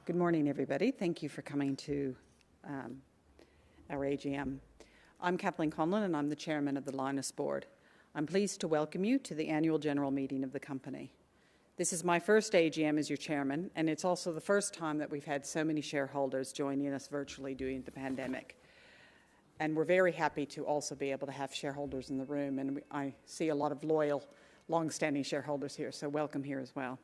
Good morning, everybody. Thank you for coming to our AGM. I'm Kathleen Conlon, and I'm the Chairman of the Lynas Board. I'm pleased to welcome you to the annual general meeting of the company. This is my first AGM as your Chairman, and it's also the first time that we've had so many shareholders joining us virtually during the pandemic. And we're very happy to also be able to have shareholders in the room, and I see a lot of loyal, long-standing shareholders here, so welcome here as well.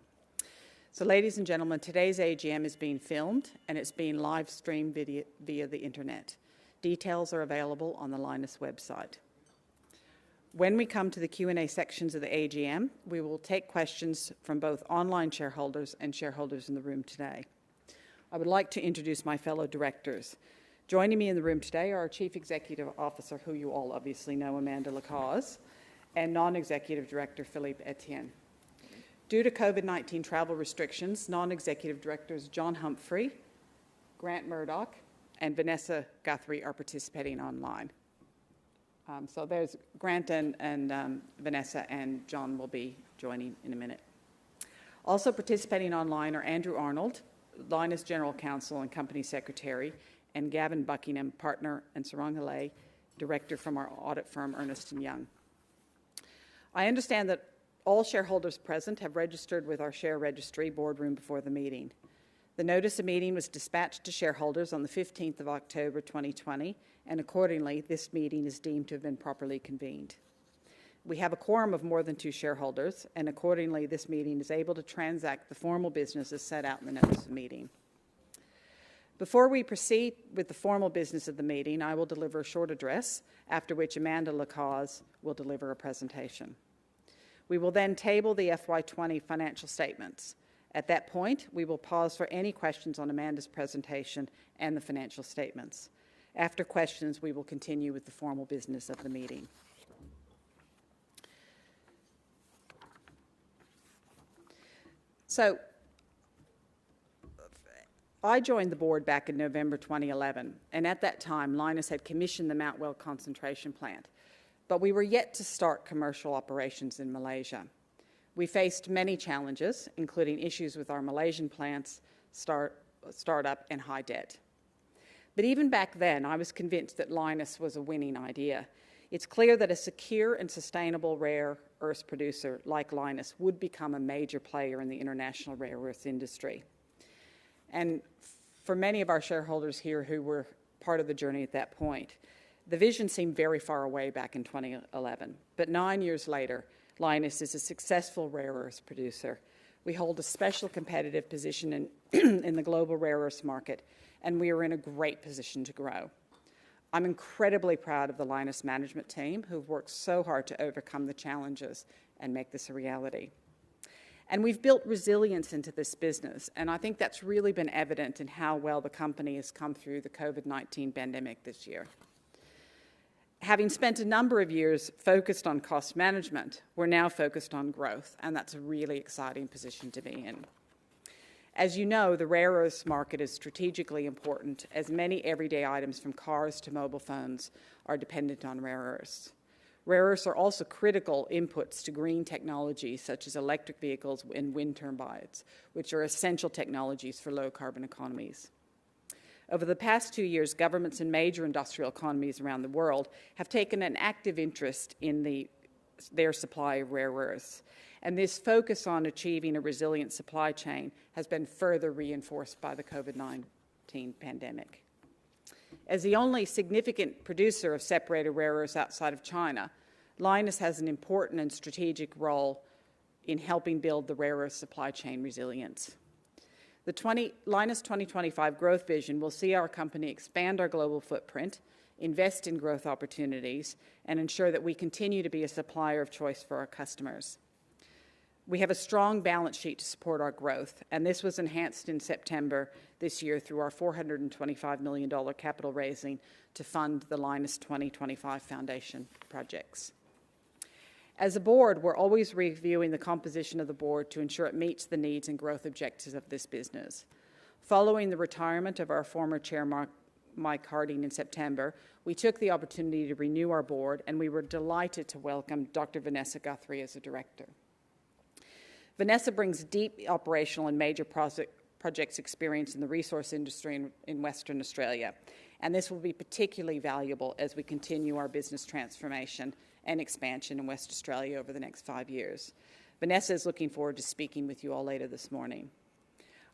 So ladies and gentlemen, today's AGM is being filmed and it's being live streamed via the internet. Details are available on the Lynas website. When we come to the Q&A sections of the AGM, we will take questions from both online shareholders and shareholders in the room today. I would like to introduce my fellow directors. Joining me in the room today are our Chief Executive Officer, who you all obviously know, Amanda Lacaze, and Non-Executive Director, Philippe Etienne. Due to COVID-19 travel restrictions, non-executive directors John Humphrey, Grant Murdoch, and Vanessa Guthrie are participating online. So there's Grant and Vanessa, and John will be joining in a minute. Also participating online are Andrew Arnold, Lynas General Counsel and Company Secretary, and Gavin Buckingham, Partner, and Sarang Halay, Director from our audit firm, Ernst & Young. I understand that all shareholders present have registered with our share registry boardroom before the meeting. The notice of meeting was dispatched to shareholders on the 15th of October 2020, and accordingly, this meeting is deemed to have been properly convened. We have a quorum of more than 2 shareholders, and accordingly, this meeting is able to transact the formal business as set out in the notice of meeting. Before we proceed with the formal business of the meeting, I will deliver a short address, after which Amanda Lacaze will deliver a presentation. We will then table the FY20 financial statements. At that point, we will pause for any questions on Amanda's presentation and the financial statements. After questions, we will continue with the formal business of the meeting. So, I joined the board back in November 2011, and at that time, Lynas had commissioned the Mount Weld concentration plant. But we were yet to start commercial operations in Malaysia. We faced many challenges, including issues with our Malaysian plants, startup, and high debt. But even back then, I was convinced that Lynas was a winning idea. It's clear that a secure and sustainable rare earths producer like Lynas would become a major player in the international rare earths industry. And for many of our shareholders here who were part of the journey at that point, the vision seemed very far away back in 2011, but 9 years later, Lynas is a successful rare earths producer. We hold a special competitive position in the global rare earths market, and we are in a great position to grow. I'm incredibly proud of the Lynas management team who've worked so hard to overcome the challenges and make this a reality. And we've built resilience into this business, and I think that's really been evident in how well the company has come through the COVID-19 pandemic this year. Having spent a number of years focused on cost management, we're now focused on growth, and that's a really exciting position to be in. As you know, the rare earths market is strategically important, as many everyday items from cars to mobile phones are dependent on rare earths. Rare earths are also critical inputs to green technologies such as electric vehicles and wind turbines, which are essential technologies for low-carbon economies. Over the past 2 years, governments in major industrial economies around the world have taken an active interest in their supply of rare earths, and this focus on achieving a resilient supply chain has been further reinforced by the COVID-19 pandemic. As the only significant producer of separated rare earths outside of China, Lynas has an important and strategic role in helping build the rare earth supply chain resilience. The Lynas 2025 growth vision will see our company expand our global footprint, invest in growth opportunities, and ensure that we continue to be a supplier of choice for our customers. We have a strong balance sheet to support our growth, and this was enhanced in September this year through our $425 million capital raising to fund the Lynas 2025 Foundation projects. As a board, we're always reviewing the composition of the board to ensure it meets the needs and growth objectives of this business. Following the retirement of our former chair, Mike Harding, in September, we took the opportunity to renew our board, and we were delighted to welcome Dr. Vanessa Guthrie as a director. Vanessa brings deep operational and major project project's experience in the resource industry in Western Australia. And this will be particularly valuable as we continue our business transformation and expansion in West Australia over the next 5 years. Vanessa is looking forward to speaking with you all later this morning.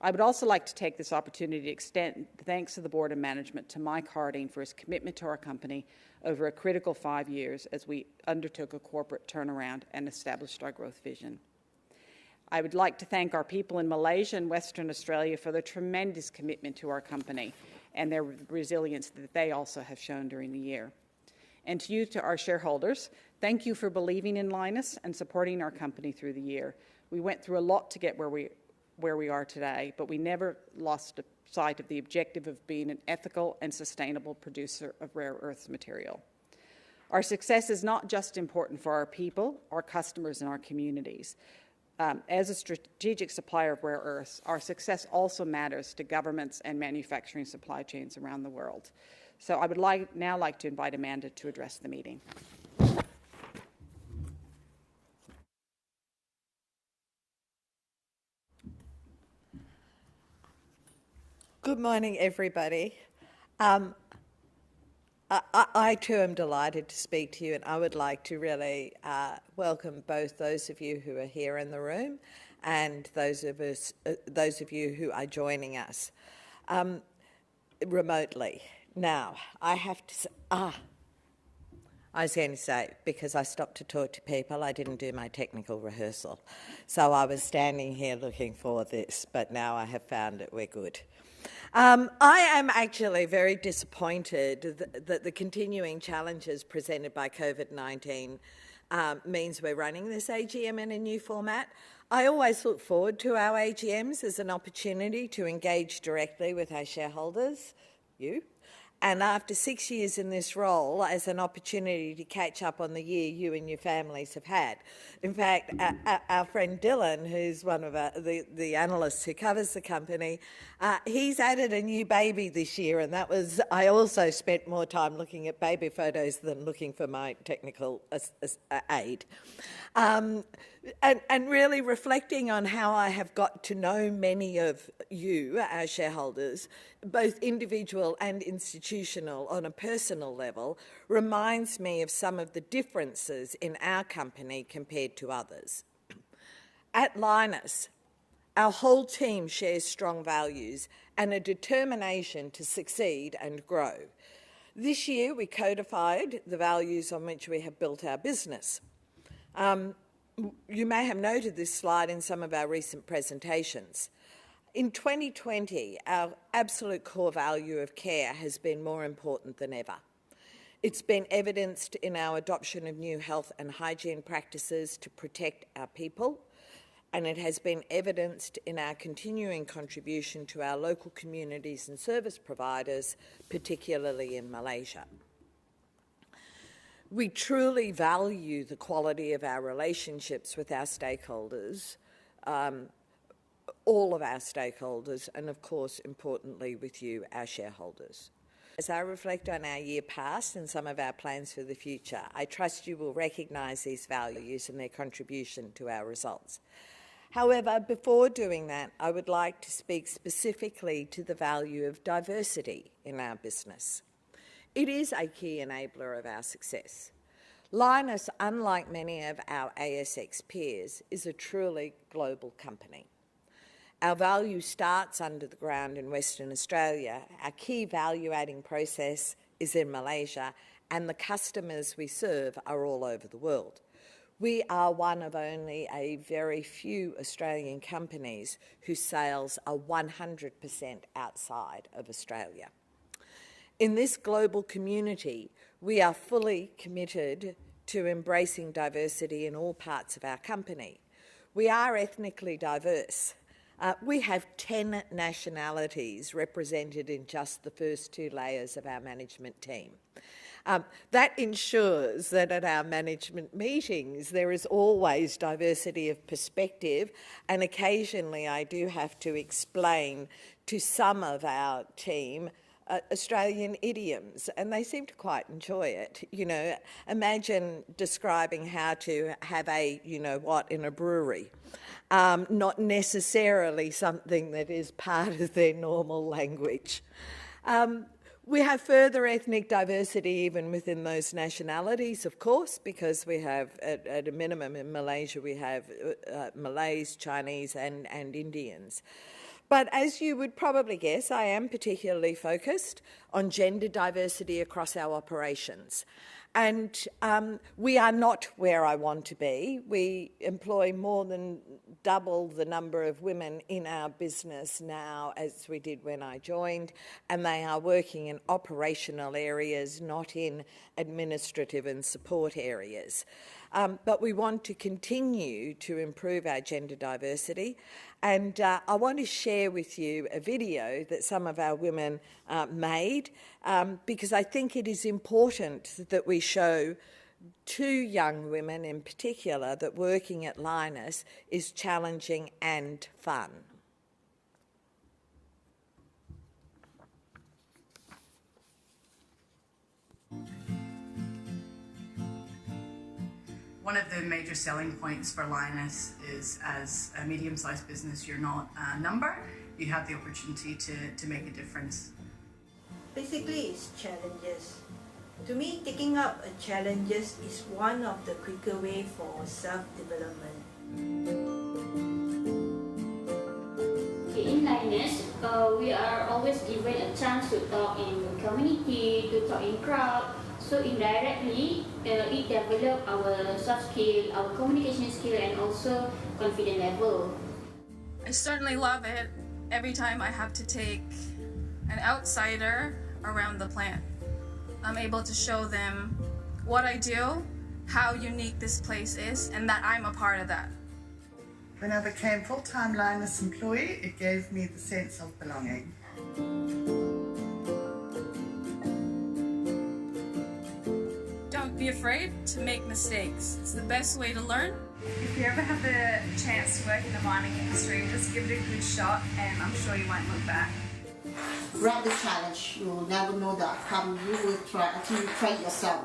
I would also like to take this opportunity to extend thanks to the Board and Management to Mike Harding for his commitment to our company over a critical 5 years as we undertook a corporate turnaround and established our growth vision. I would like to thank our people in Malaysia and Western Australia for their tremendous commitment to our company and their resilience that they also have shown during the year. And to you, to our shareholders, thank you for believing in Lynas and supporting our company through the year. We went through a lot to get where we are today, but we never lost sight of the objective of being an ethical and sustainable producer of rare earths material. Our success is not just important for our people, our customers, and our communities. As a strategic supplier of rare earths, our success also matters to governments and manufacturing supply chains around the world. So I would now like to invite Amanda to address the meeting. Good morning, everybody. I too am delighted to speak to you, and I would like to really welcome both those of you who are here in the room and those of you who are joining us remotely. Now, I have to say, I was going to say, because I stopped to talk to people, I didn't do my technical rehearsal. So I was standing here looking for this, but now I have found it, we're good. I am actually very disappointed that the continuing challenges presented by COVID-19 means we're running this AGM in a new format. I always look forward to our AGMs as an opportunity to engage directly with our shareholders, you, and after 6 years in this role, as an opportunity to catch up on the year you and your families have had. In fact, our friend Dylan, who's one of the analysts who covers the company, he's added a new baby this year, and I also spent more time looking at baby photos than looking for my technical aid. And really reflecting on how I have got to know many of you, our shareholders, both individual and institutional on a personal level, reminds me of some of the differences in our company compared to others. At Lynas, our whole team shares strong values and a determination to succeed and grow. This year, we codified the values on which we have built our business. You may have noted this slide in some of our recent presentations. In 2020, our absolute core value of care has been more important than ever. It's been evidenced in our adoption of new health and hygiene practices to protect our people, and it has been evidenced in our continuing contribution to our local communities and service providers, particularly in Malaysia. We truly value the quality of our relationships with our stakeholders, all of our stakeholders, and of course, importantly, with you, our shareholders. As I reflect on our year past and some of our plans for the future, I trust you will recognise these values and their contribution to our results. However, before doing that, I would like to speak specifically to the value of diversity in our business. It is a key enabler of our success. Lynas, unlike many of our ASX peers, is a truly global company. Our value starts under the ground in Western Australia. Our key value-adding process is in Malaysia, and the customers we serve are all over the world. We are one of only a very few Australian companies whose sales are 100% outside of Australia. In this global community, we are fully committed to embracing diversity in all parts of our company. We are ethnically diverse. We have 10 nationalities represented in just the first 2 layers of our management team. That ensures that at our management meetings there is always diversity of perspective, and occasionally I do have to explain to some of our team Australian idioms, and they seem to quite enjoy it. You know, imagine describing how to have a, you know what, in a brewery. Not necessarily something that is part of their normal language. We have further ethnic diversity even within those nationalities, of course, because we have, at a minimum in Malaysia, we have Malays, Chinese and Indians. But as you would probably guess, I am particularly focused on gender diversity across our operations. And we are not where I want to be. We employ more than double the number of women in our business now as we did when I joined, and they are working in operational areas, not in administrative and support areas. But we want to continue to improve our gender diversity. And I want to share with you a video that some of our women made because I think it is important that we show to young women in particular that working at Lynas is challenging and fun. One of the major selling points for Lynas is, as a medium-sized business, you're not a number. You have the opportunity to make a difference. Basically, it's challenges. To me, taking up a challenges is one of the quicker way for self-development. In Lynas, we are always given a chance to talk in the community, to talk in crowd. So indirectly, it develops our soft skill, our communication skill, and also confidence level. I certainly love it every time I have to take an outsider around the plant. I'm able to show them what I do, how unique this place is, and that I'm a part of that. When I became full-time Lynas employee, it gave me the sense of belonging. Don't be afraid to make mistakes. It's the best way to learn. If you ever have the chance to work in the mining industry, just give it a good shot and I'm sure you won't look back. Grab the challenge. You'll never know the outcome. You will try until you try yourself.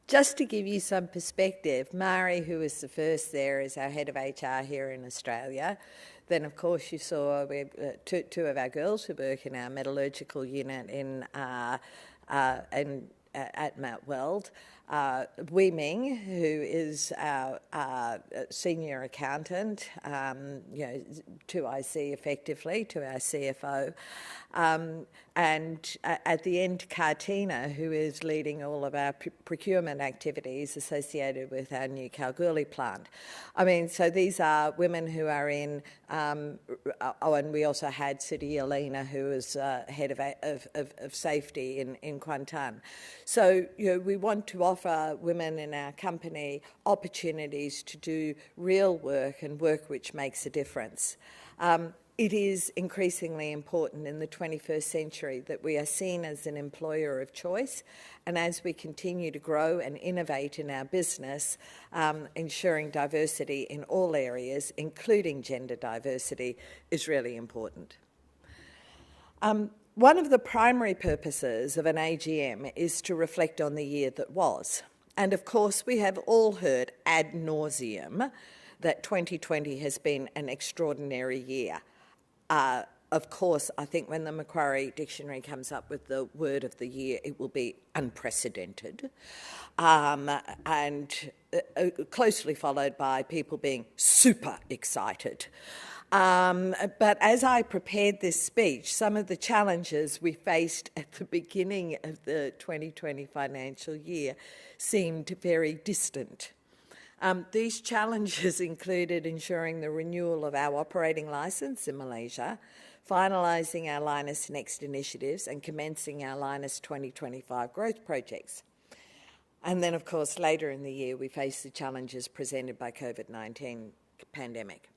Just to give you some perspective, Mari, who was the first there, is our head of HR here in Australia. Then, of course, you saw two of our girls who work in our metallurgical unit at Mount Weld. Wei Ming, who is our senior accountant, to IC effectively, to our CFO. And at the end, Kartina, who is leading all of our procurement activities associated with our new Kalgoorlie plant. I mean, so these are women who are in, and we also had Sidi Alina, who is head of safety in Kuantan. So, we want to offer women in our company opportunities to do real work and work which makes a difference. It is increasingly important in the 21st century that we are seen as an employer of choice, and as we continue to grow and innovate in our business, ensuring diversity in all areas, including gender diversity, is really important. One of the primary purposes of an AGM is to reflect on the year that was. And of course, we have all heard ad nauseum that 2020 has been an extraordinary year. Of course, I think when the Macquarie Dictionary comes up with the word of the year, it will be unprecedented, and closely followed by people being super excited. But as I prepared this speech, some of the challenges we faced at the beginning of the 2020 financial year seemed very distant. These challenges included ensuring the renewal of our operating licence in Malaysia, finalising our Lynas Next initiatives and commencing our Lynas 2025 growth projects. And then, of course, later in the year, we faced the challenges presented by COVID-19 pandemic.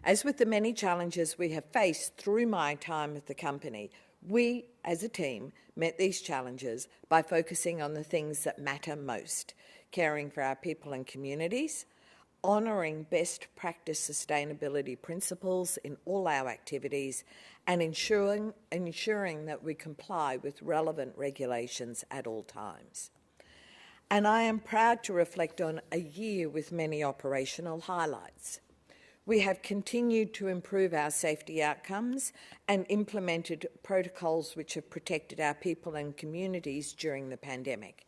As with the many challenges we have faced through my time at the company, we, as a team, met these challenges by focusing on the things that matter most: caring for our people and communities, honouring best practice sustainability principles in all our activities, and ensuring that we comply with relevant regulations at all times. And I am proud to reflect on a year with many operational highlights. We have continued to improve our safety outcomes and implemented protocols which have protected our people and communities during the pandemic.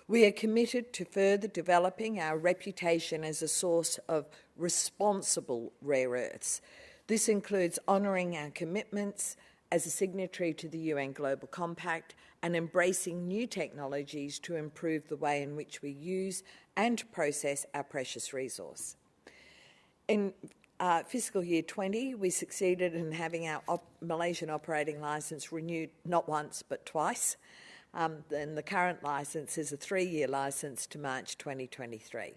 We are committed to further developing our reputation as a source of responsible rare earths. This includes honouring our commitments as a signatory to the UN Global Compact and embracing new technologies to improve the way in which we use and process our precious resource. In fiscal year 20, we succeeded in having our Malaysian operating licence renewed not once but twice. And the current licence is a 3-year licence to March 2023.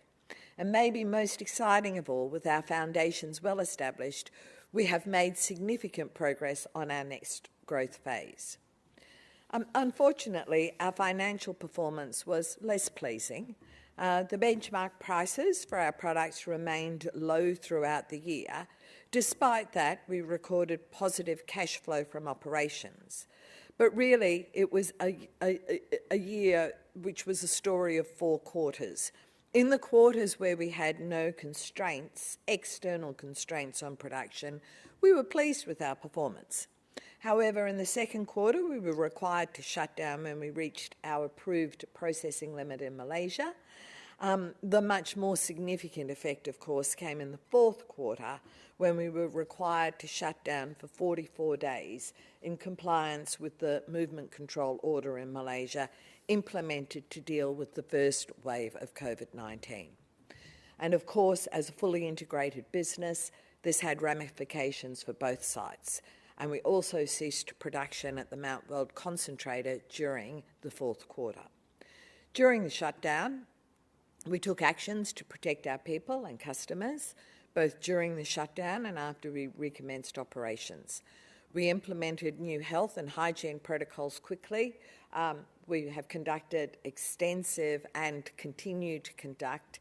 And maybe most exciting of all, with our foundations well established, we have made significant progress on our next growth phase. Unfortunately, our financial performance was less pleasing. The benchmark prices for our products remained low throughout the year. Despite that, we recorded positive cash flow from operations. But really, it was a year which was a story of 4 quarters. In the quarters where we had no constraints, external constraints on production, we were pleased with our performance. However, in the second quarter, we were required to shut down when we reached our approved processing limit in Malaysia. The much more significant effect, of course, came in the fourth quarter when we were required to shut down for 44 days in compliance with the movement control order in Malaysia implemented to deal with the first wave of COVID-19. And of course, as a fully integrated business, this had ramifications for both sites. And we also ceased production at the Mount Weld concentrator during the fourth quarter. During the shutdown, we took actions to protect our people and customers, both during the shutdown and after we recommenced operations. We implemented new health and hygiene protocols quickly. We have conducted extensive and continue to conduct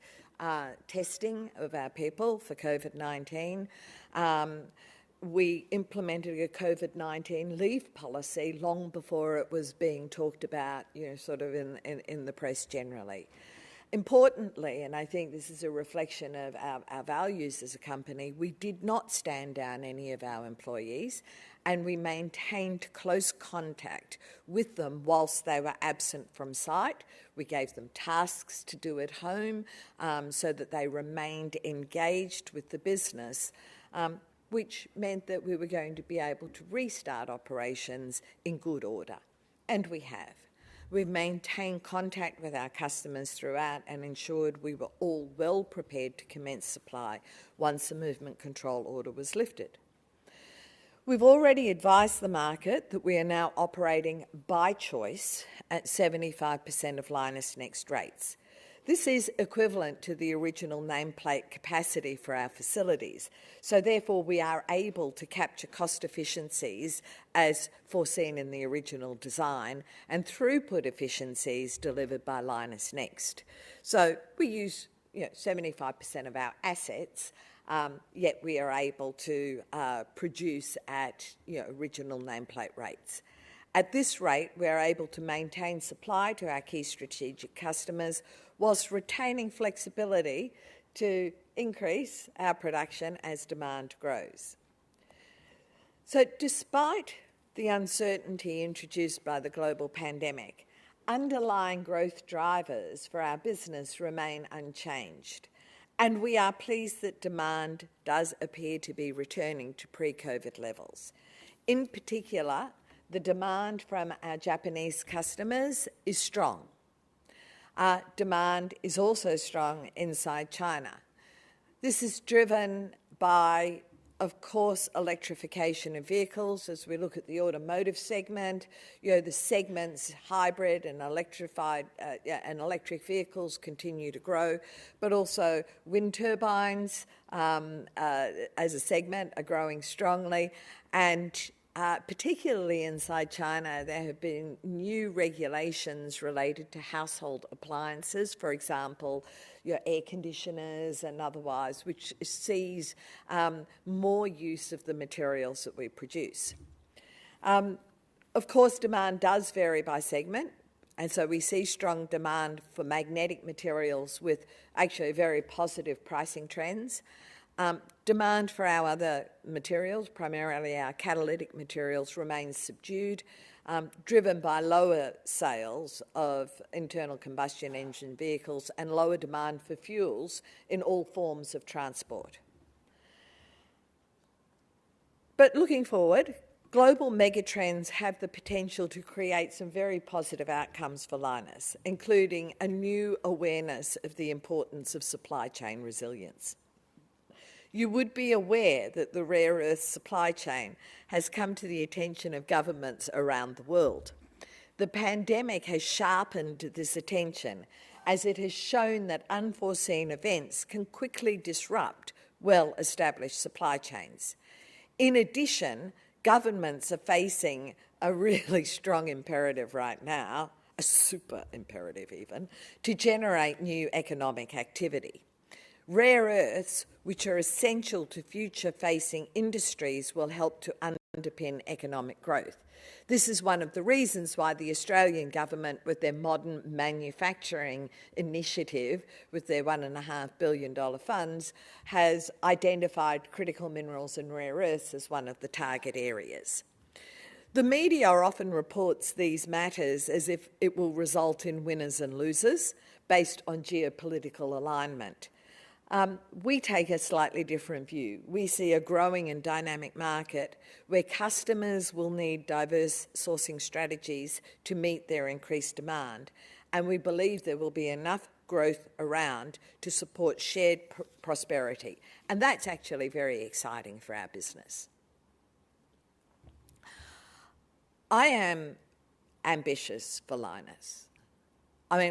testing of our people for COVID-19. We implemented a COVID-19 leave policy long before it was being talked about, sort of in the press generally. Importantly, and I think this is a reflection of our values as a company, we did not stand down any of our employees, and we maintained close contact with them whilst they were absent from site. We gave them tasks to do at home so that they remained engaged with the business, which meant that we were going to be able to restart operations in good order. And we have. We've maintained contact with our customers throughout and ensured we were all well prepared to commence supply once the movement control order was lifted. We've already advised the market that we are now operating by choice at 75% of Lynas Next rates. This is equivalent to the original nameplate capacity for our facilities, so therefore we are able to capture cost efficiencies as foreseen in the original design and throughput efficiencies delivered by Lynas Next. So we use 75% of our assets, yet we are able to produce at original nameplate rates. At this rate, we are able to maintain supply to our key strategic customers whilst retaining flexibility to increase our production as demand grows. So despite the uncertainty introduced by the global pandemic, underlying growth drivers for our business remain unchanged, and we are pleased that demand does appear to be returning to pre-COVID levels. In particular, the demand from our Japanese customers is strong. Demand is also strong inside China. This is driven by, of course, electrification of vehicles. As we look at the automotive segment, the segments hybrid and electrified and electric vehicles continue to grow, but also wind turbines as a segment are growing strongly, and particularly inside China, there have been new regulations related to household appliances, for example, your air conditioners and otherwise, which sees more use of the materials that we produce. Of course, demand does vary by segment, and so we see strong demand for magnetic materials with actually very positive pricing trends. Demand for our other materials, primarily our catalytic materials, remains subdued, driven by lower sales of internal combustion engine vehicles and lower demand for fuels in all forms of transport. But looking forward, global megatrends have the potential to create some very positive outcomes for Lynas, including a new awareness of the importance of supply chain resilience. You would be aware that the rare earth supply chain has come to the attention of governments around the world. The pandemic has sharpened this attention as it has shown that unforeseen events can quickly disrupt well-established supply chains. In addition, governments are facing a really strong imperative right now, a super imperative even, to generate new economic activity. Rare earths, which are essential to future-facing industries, will help to underpin economic growth. This is one of the reasons why the Australian government, with their modern manufacturing initiative, with their $1.5 billion funds, has identified critical minerals and rare earths as one of the target areas. The media often reports these matters as if it will result in winners and losers based on geopolitical alignment. We take a slightly different view. We see a growing and dynamic market where customers will need diverse sourcing strategies to meet their increased demand, and we believe there will be enough growth around to support shared prosperity, and that's actually very exciting for our business. I am ambitious for Lynas. I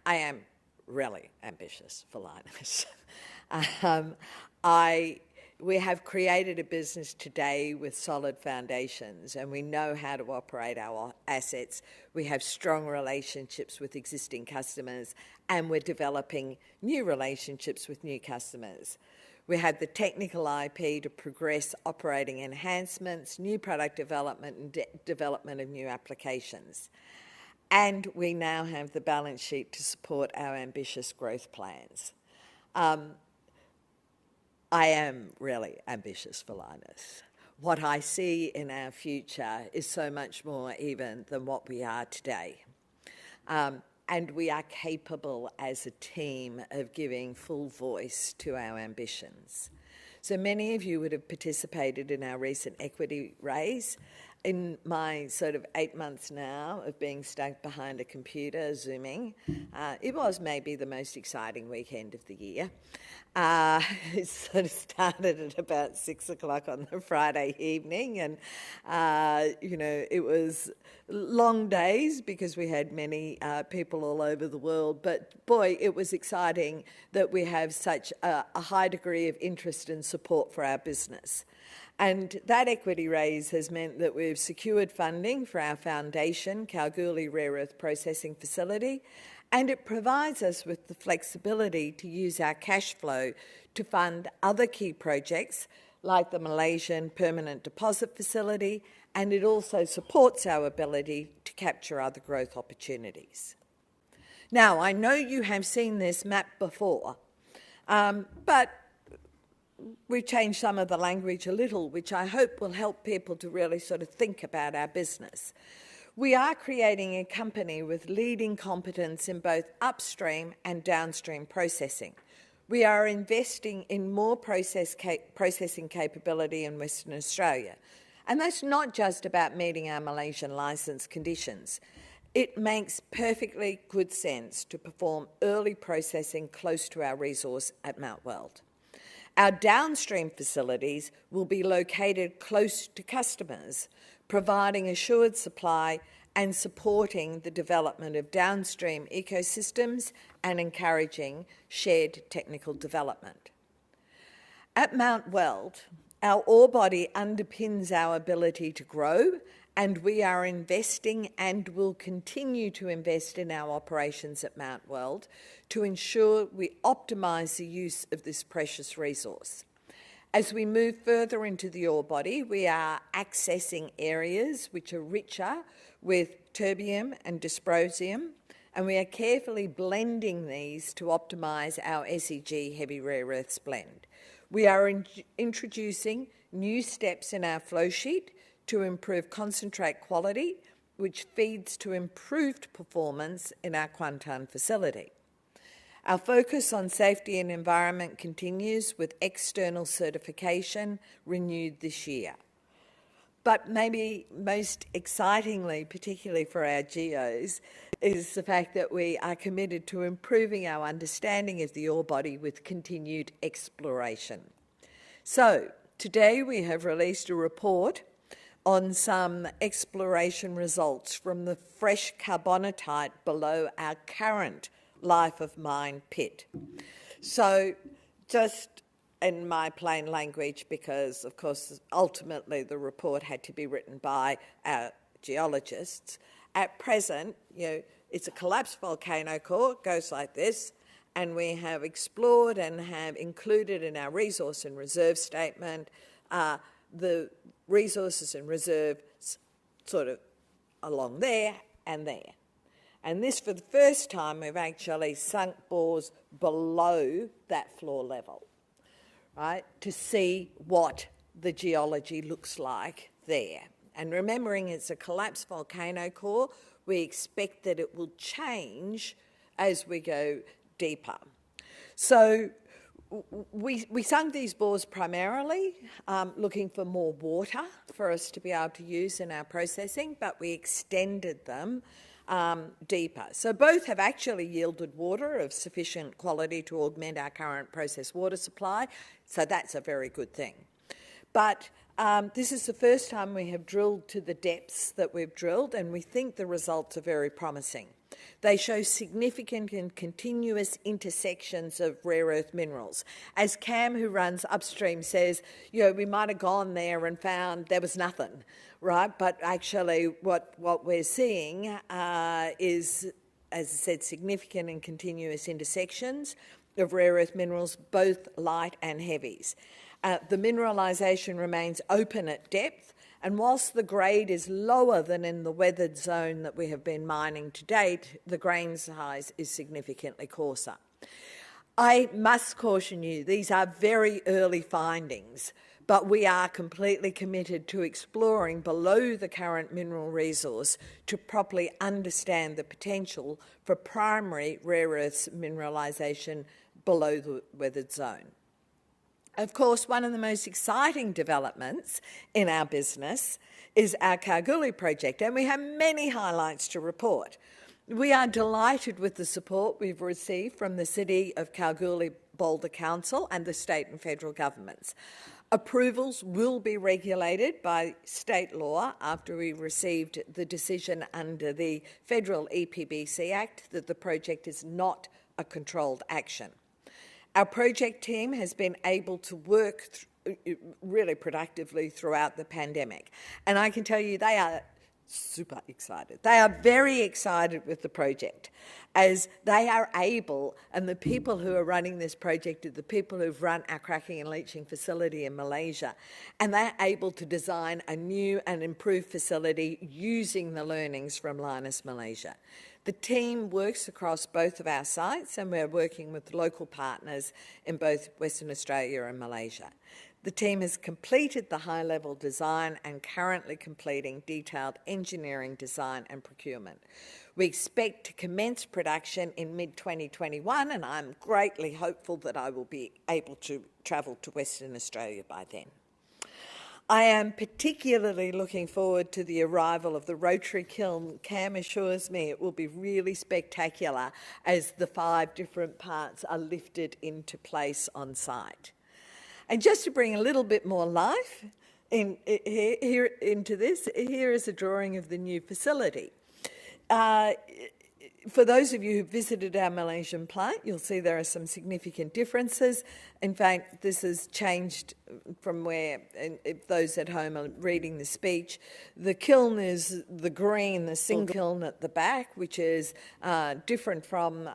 am really ambitious for Lynas. We have created a business today with solid foundations, and we know how to operate our assets. We have strong relationships with existing customers, and we're developing new relationships with new customers. We have the technical IP to progress operating enhancements, new product development, and development of new applications. And we now have the balance sheet to support our ambitious growth plans. I am really ambitious for Lynas. What I see in our future is so much more even than what we are today. And we are capable as a team of giving full voice to our ambitions. So many of you would have participated in our recent equity raise. In my sort of 8 months now of being stuck behind a computer, Zooming, it was maybe the most exciting weekend of the year. It sort of started at about 6 o'clock on the Friday evening, and, it was long days because we had many people all over the world, but boy, it was exciting that we have such a high degree of interest and support for our business. And that equity raise has meant that we've secured funding for our foundation, Kalgoorlie Rare Earth Processing Facility, and it provides us with the flexibility to use our cash flow to fund other key projects like the Malaysian Permanent Deposit Facility, and it also supports our ability to capture other growth opportunities. Now, I know you have seen this map before, but we've changed some of the language a little, which I hope will help people to really sort of think about our business. We are creating a company with leading competence in both upstream and downstream processing. We are investing in more processing capability in Western Australia. And that's not just about meeting our Malaysian licence conditions. It makes perfectly good sense to perform early processing close to our resource at Mount Weld. Our downstream facilities will be located close to customers, providing assured supply and supporting the development of downstream ecosystems and encouraging shared technical development. At Mount Weld, Our ore body underpins our ability to grow, and we are investing and will continue to invest in our operations at Mount Weld to ensure we optimise the use of this precious resource. As we move further into the ore body, we are accessing areas which are richer with terbium and dysprosium, and we are carefully blending these to optimise our SEG heavy rare earths blend. We are introducing new steps in our flow sheet to improve concentrate quality, which feeds to improved performance in our Kuantan facility. Our focus on safety and environment continues with external certification renewed this year. But maybe most excitingly, particularly for our geos, is the fact that we are committed to improving our understanding of the ore body with continued exploration. So, today we have released a report on some exploration results from the fresh carbonatite below our current life of mine pit. So, just in my plain language, because of course ultimately the report had to be written by our geologists, at present, it's a collapsed volcano core, goes like this, and we have explored and have included in our resource and reserve statement the resources and reserves sort of along there and there. And this, for the first time, we've actually sunk bores below that floor level, right, to see what the geology looks like there. And remembering it's a collapsed volcano core, we expect that it will change as we go deeper. So we sunk these bores primarily looking for more water for us to be able to use in our processing, but we extended them deeper. So both have actually yielded water of sufficient quality to augment our current processed water supply, so that's a very good thing. But this is the first time we have drilled to the depths that we've drilled, and we think the results are very promising. They show significant and continuous intersections of rare earth minerals. As Cam, who runs upstream, says, we might have gone there and found there was nothing, right? But actually what we're seeing is, as I said, significant and continuous intersections of rare earth minerals, both light and heavies. The mineralisation remains open at depth, and whilst the grade is lower than in the weathered zone that we have been mining to date, the grain size is significantly coarser. I must caution you, these are very early findings, but we are completely committed to exploring below the current mineral resource to properly understand the potential for primary rare earths mineralisation below the weathered zone. Of course, one of the most exciting developments in our business is our Kalgoorlie project, and we have many highlights to report. We are delighted with the support we've received from the City of Kalgoorlie-Boulder Council and the state and federal governments. Approvals will be regulated by state law after we received the decision under the federal EPBC Act that the project is not a controlled action. Our project team has been able to work really productively throughout the pandemic, and I can tell you they are super excited. They are very excited with the project as they are able, and the people who are running this project are the people who've run our cracking and leaching facility in Malaysia, and they're able to design a new and improved facility using the learnings from Lynas Malaysia. The team works across both of our sites, and we're working with local partners in both Western Australia and Malaysia. The team has completed the high-level design and currently completing detailed engineering design and procurement. We expect to commence production in mid-2021, and I'm greatly hopeful that I will be able to travel to Western Australia by then. I am particularly looking forward to the arrival of the rotary kiln. Cam assures me it will be really spectacular as the 5 different parts are lifted into place on site. And just to bring a little bit more life into this, here is a drawing of the new facility. For those of you who visited our Malaysian plant, you'll see there are some significant differences. In fact, this has changed from where, if those at home are reading the speech, the kiln is the green, the single kiln at the back, which is different from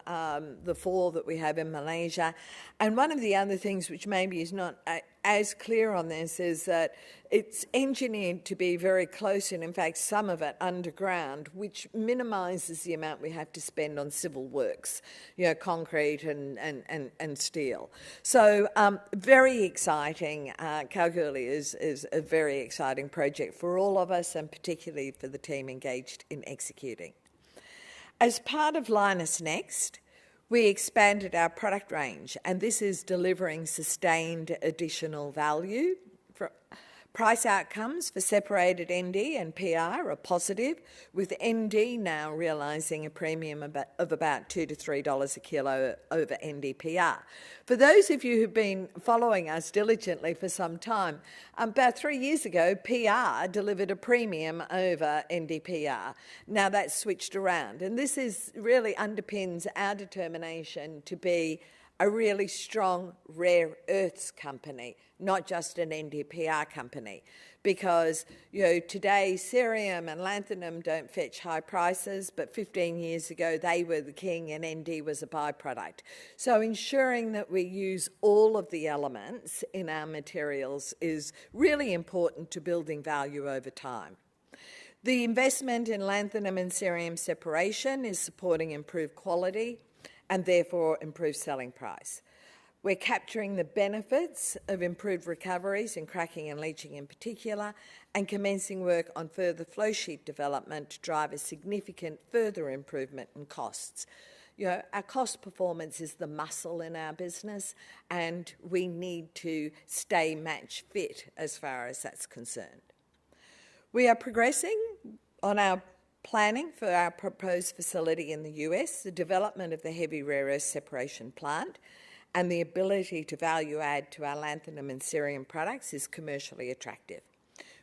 the 4 that we have in Malaysia. And one of the other things which maybe is not as clear on this is that it's engineered to be very close, and in fact some of it underground, which minimises the amount we have to spend on civil works, concrete and steel. So very exciting. Kalgoorlie is a very exciting project for all of us, and particularly for the team engaged in executing. As part of Lynas Next, we expanded our product range, and this is delivering sustained additional value. Price outcomes for separated ND and PR are positive, with ND now realising a premium of about $2 to $3 a kilo over NdPr. For those of you who've been following us diligently for some time, about 3 years ago, PR delivered a premium over NdPr. Now that's switched around, and this really underpins our determination to be a really strong rare earths company, not just an NdPr company, because today cerium and lanthanum don't fetch high prices, but 15 years ago they were the king and Nd was a byproduct. So ensuring that we use all of the elements in our materials is really important to building value over time. The investment in lanthanum and cerium separation is supporting improved quality and therefore improved selling price. We're capturing the benefits of improved recoveries in cracking and leaching in particular, and commencing work on further flow sheet development to drive a significant further improvement in costs. Our cost performance is the muscle in our business, and we need to stay match fit as far as that's concerned. We are progressing on our planning for our proposed facility in the US, the development of the heavy rare earth separation plant, and the ability to value add to our lanthanum and cerium products is commercially attractive.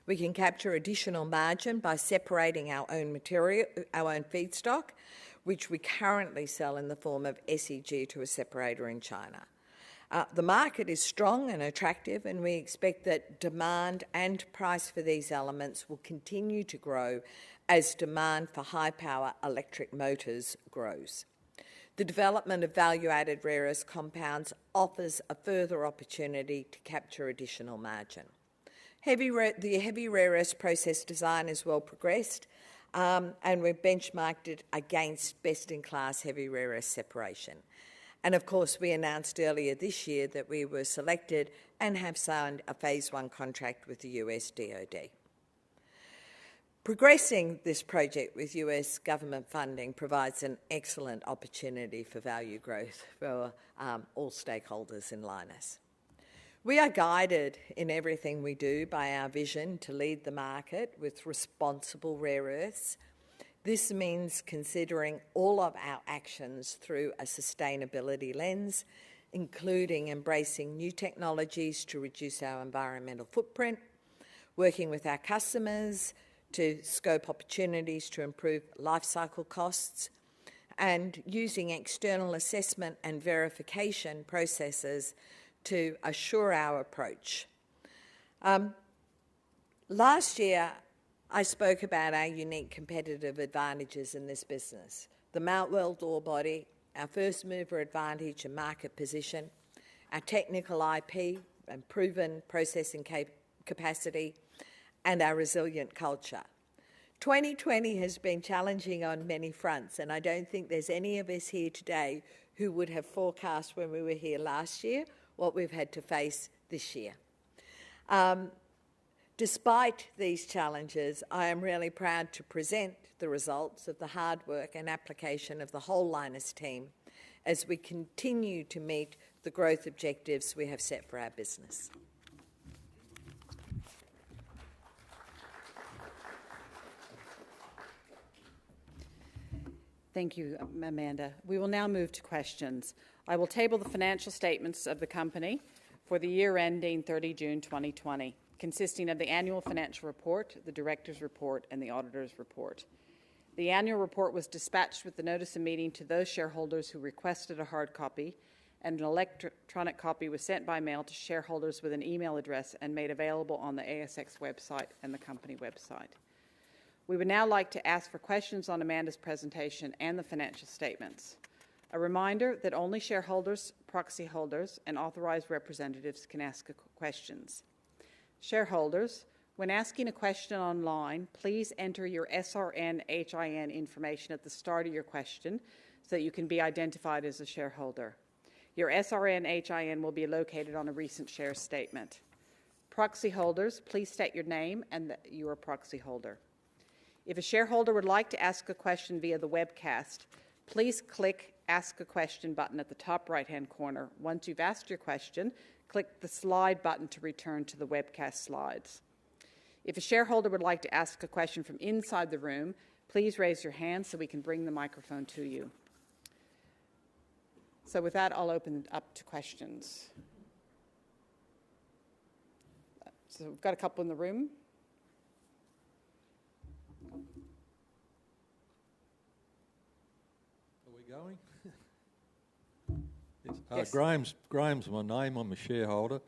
We can capture additional margin by separating our own material, our own feedstock, which we currently sell in the form of SEG to a separator in China. The market is strong and attractive, and we expect that demand and price for these elements will continue to grow as demand for high-power electric motors grows. The development of value-added rare earth compounds offers a further opportunity to capture additional margin. The heavy rare earth process design is well progressed, and we've benchmarked it against best-in-class heavy rare earth separation. And of course, we announced earlier this year that we were selected and have signed a Phase 1 contract with the US DoD. Progressing this project with US government funding provides an excellent opportunity for value growth for all stakeholders in Lynas. We are guided in everything we do by our vision to lead the market with responsible rare earths. This means considering all of our actions through a sustainability lens, including embracing new technologies to reduce our environmental footprint, working with our customers to scope opportunities to improve life cycle costs, and using external assessment and verification processes to assure our approach. Last year, I spoke about our unique competitive advantages in this business: the Mount Weld ore body, our first mover advantage and market position, our technical IP and proven processing capacity, and our resilient culture. 2020 has been challenging on many fronts, and I don't think there's any of us here today who would have forecast when we were here last year what we've had to face this year. Despite these challenges, I am really proud to present the results of the hard work and application of the whole Lynas team as we continue to meet the growth objectives we have set for our business. Thank you, Amanda. We will now move to questions. I will table the financial statements of the company for the year ending 30 June 2020, consisting of the annual financial report, the director's report, and the auditor's report. The annual report was dispatched with the notice of meeting to those shareholders who requested a hard copy, and an electronic copy was sent by mail to shareholders with an email address and made available on the ASX website and the company website. We would now like to ask for questions on Amanda's presentation and the financial statements. A reminder that only shareholders, proxy holders, and authorised representatives can ask questions. Shareholders, when asking a question online, please enter your SRN-HIN information at the start of your question so that you can be identified as a shareholder. Your SRN-HIN will be located on a recent share statement. Proxy holders, please state your name and that you are a proxy holder. If a shareholder would like to ask a question via the webcast, please click Ask a Question button at the top right-hand corner. Once you've asked your question, click the slide button to return to the webcast slides. If a shareholder would like to ask a question from inside the room, please raise your hand so we can bring the microphone to you. So with that, I'll open it up to questions. So we've got a couple in the room. Are we going? Yes. Graham's my name. I'm a shareholder.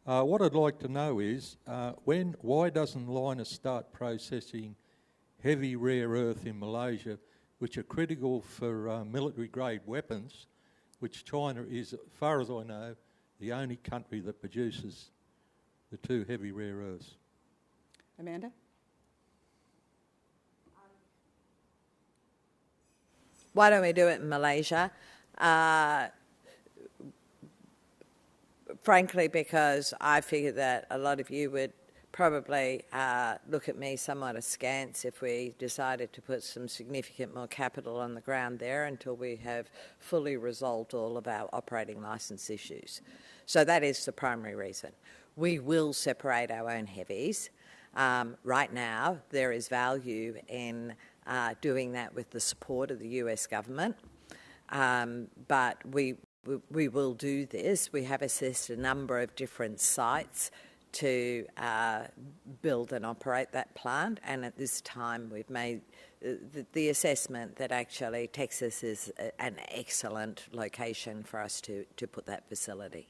What I'd like to know is why doesn't Lynas start processing heavy rare earth in Malaysia, which are critical for military-grade weapons, which China is, as far as I know, the only country that produces the two heavy rare earths. Amanda? Why don't we do it in Malaysia? Frankly, because I figure that a lot of you would probably look at me somewhat askance if we decided to put some significant more capital on the ground there until we have fully resolved all of our operating licence issues. So that is the primary reason. We will separate our own heavies. Right now, there is value in doing that with the support of the US government, but we will do this. We have assessed a number of different sites to build and operate that plant, and at this time we've made the assessment that actually Texas is an excellent location for us to put that facility.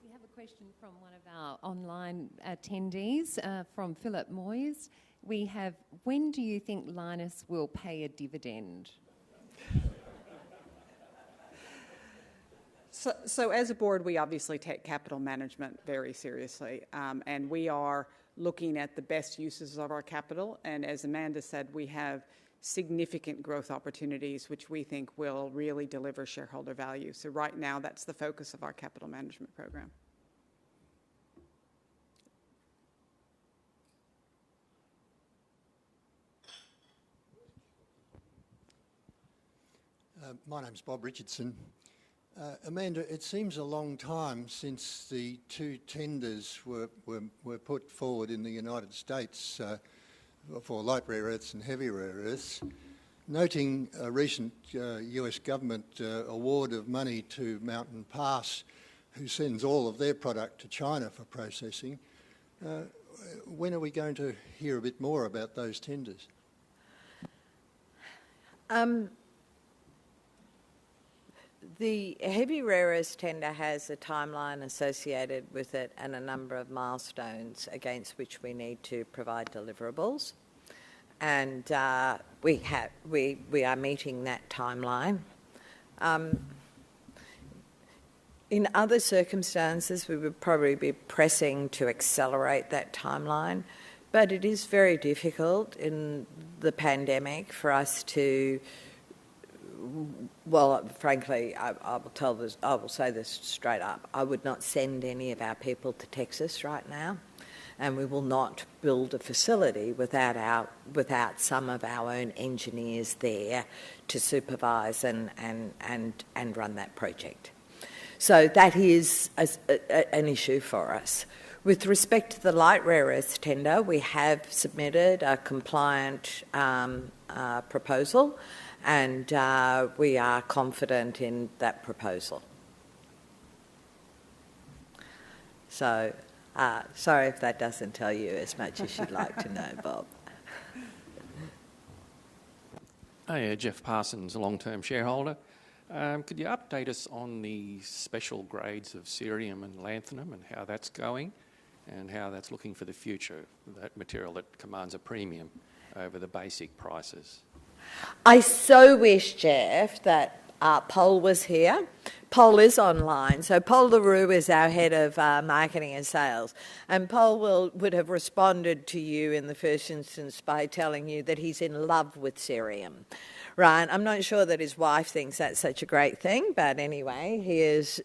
We have a question from one of our online attendees, from Philip Moyes. We have, when do you think Lynas will pay a dividend? So as a board, we obviously take capital management very seriously, and we are looking at the best uses of our capital. And as Amanda said, we have significant growth opportunities which we think will really deliver shareholder value. So right now, that's the focus of our capital management program. My name's Bob Richardson. Amanda, it seems a long time since the two tenders were put forward in the United States for light rare earths and heavy rare earths. Noting a recent US government award of money to Mountain Pass, who sends all of their product to China for processing, when are we going to hear a bit more about those tenders? The heavy rare earths tender has a timeline associated with it and a number of milestones against which we need to provide deliverables, and we are meeting that timeline. In other circumstances, we would probably be pressing to accelerate that timeline, but it is very difficult in the pandemic for us to. Well, frankly, I will say this straight up. I would not send any of our people to Texas right now, and we will not build a facility without some of our own engineers there to supervise and run that project. So that is an issue for us. With respect to the light rare earths tender, we have submitted a compliant proposal, and we are confident in that proposal. So Sorry if that doesn't tell you as much as you'd like to know, Bob. Hey, Jeff Parsons, a long-term shareholder. Could you update us on the special grades of cerium and lanthanum and how that's going and how that's looking for the future, that material that commands a premium over the basic prices? I so wish, Jeff, that Pol was here. Pol is online. So Pol LaRue is our head of marketing and sales. And Pol would have responded to you in the first instance by telling you that he's in love with cerium. Right? I'm not sure that his wife thinks that's such a great thing, but anyway,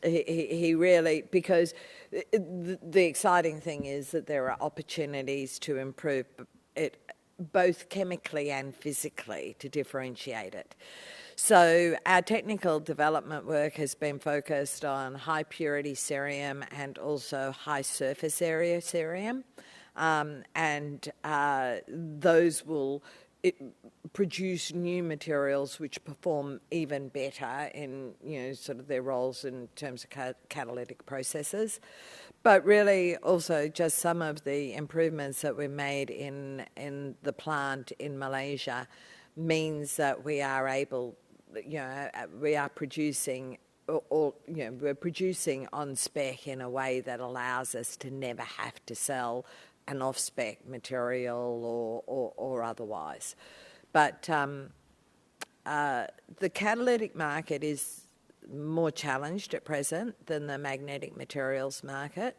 he really, because the exciting thing is that there are opportunities to improve it both chemically and physically to differentiate it. So our technical development work has been focused on high purity cerium and also high surface area cerium, and those will produce new materials which perform even better in sort of their roles in terms of catalytic processes. But really also just some of the improvements that we made in the plant in Malaysia means that we are able, we are producing we're producing on spec in a way that allows us to never have to sell an off-spec material or otherwise. But the catalytic market is more challenged at present than the magnetic materials market.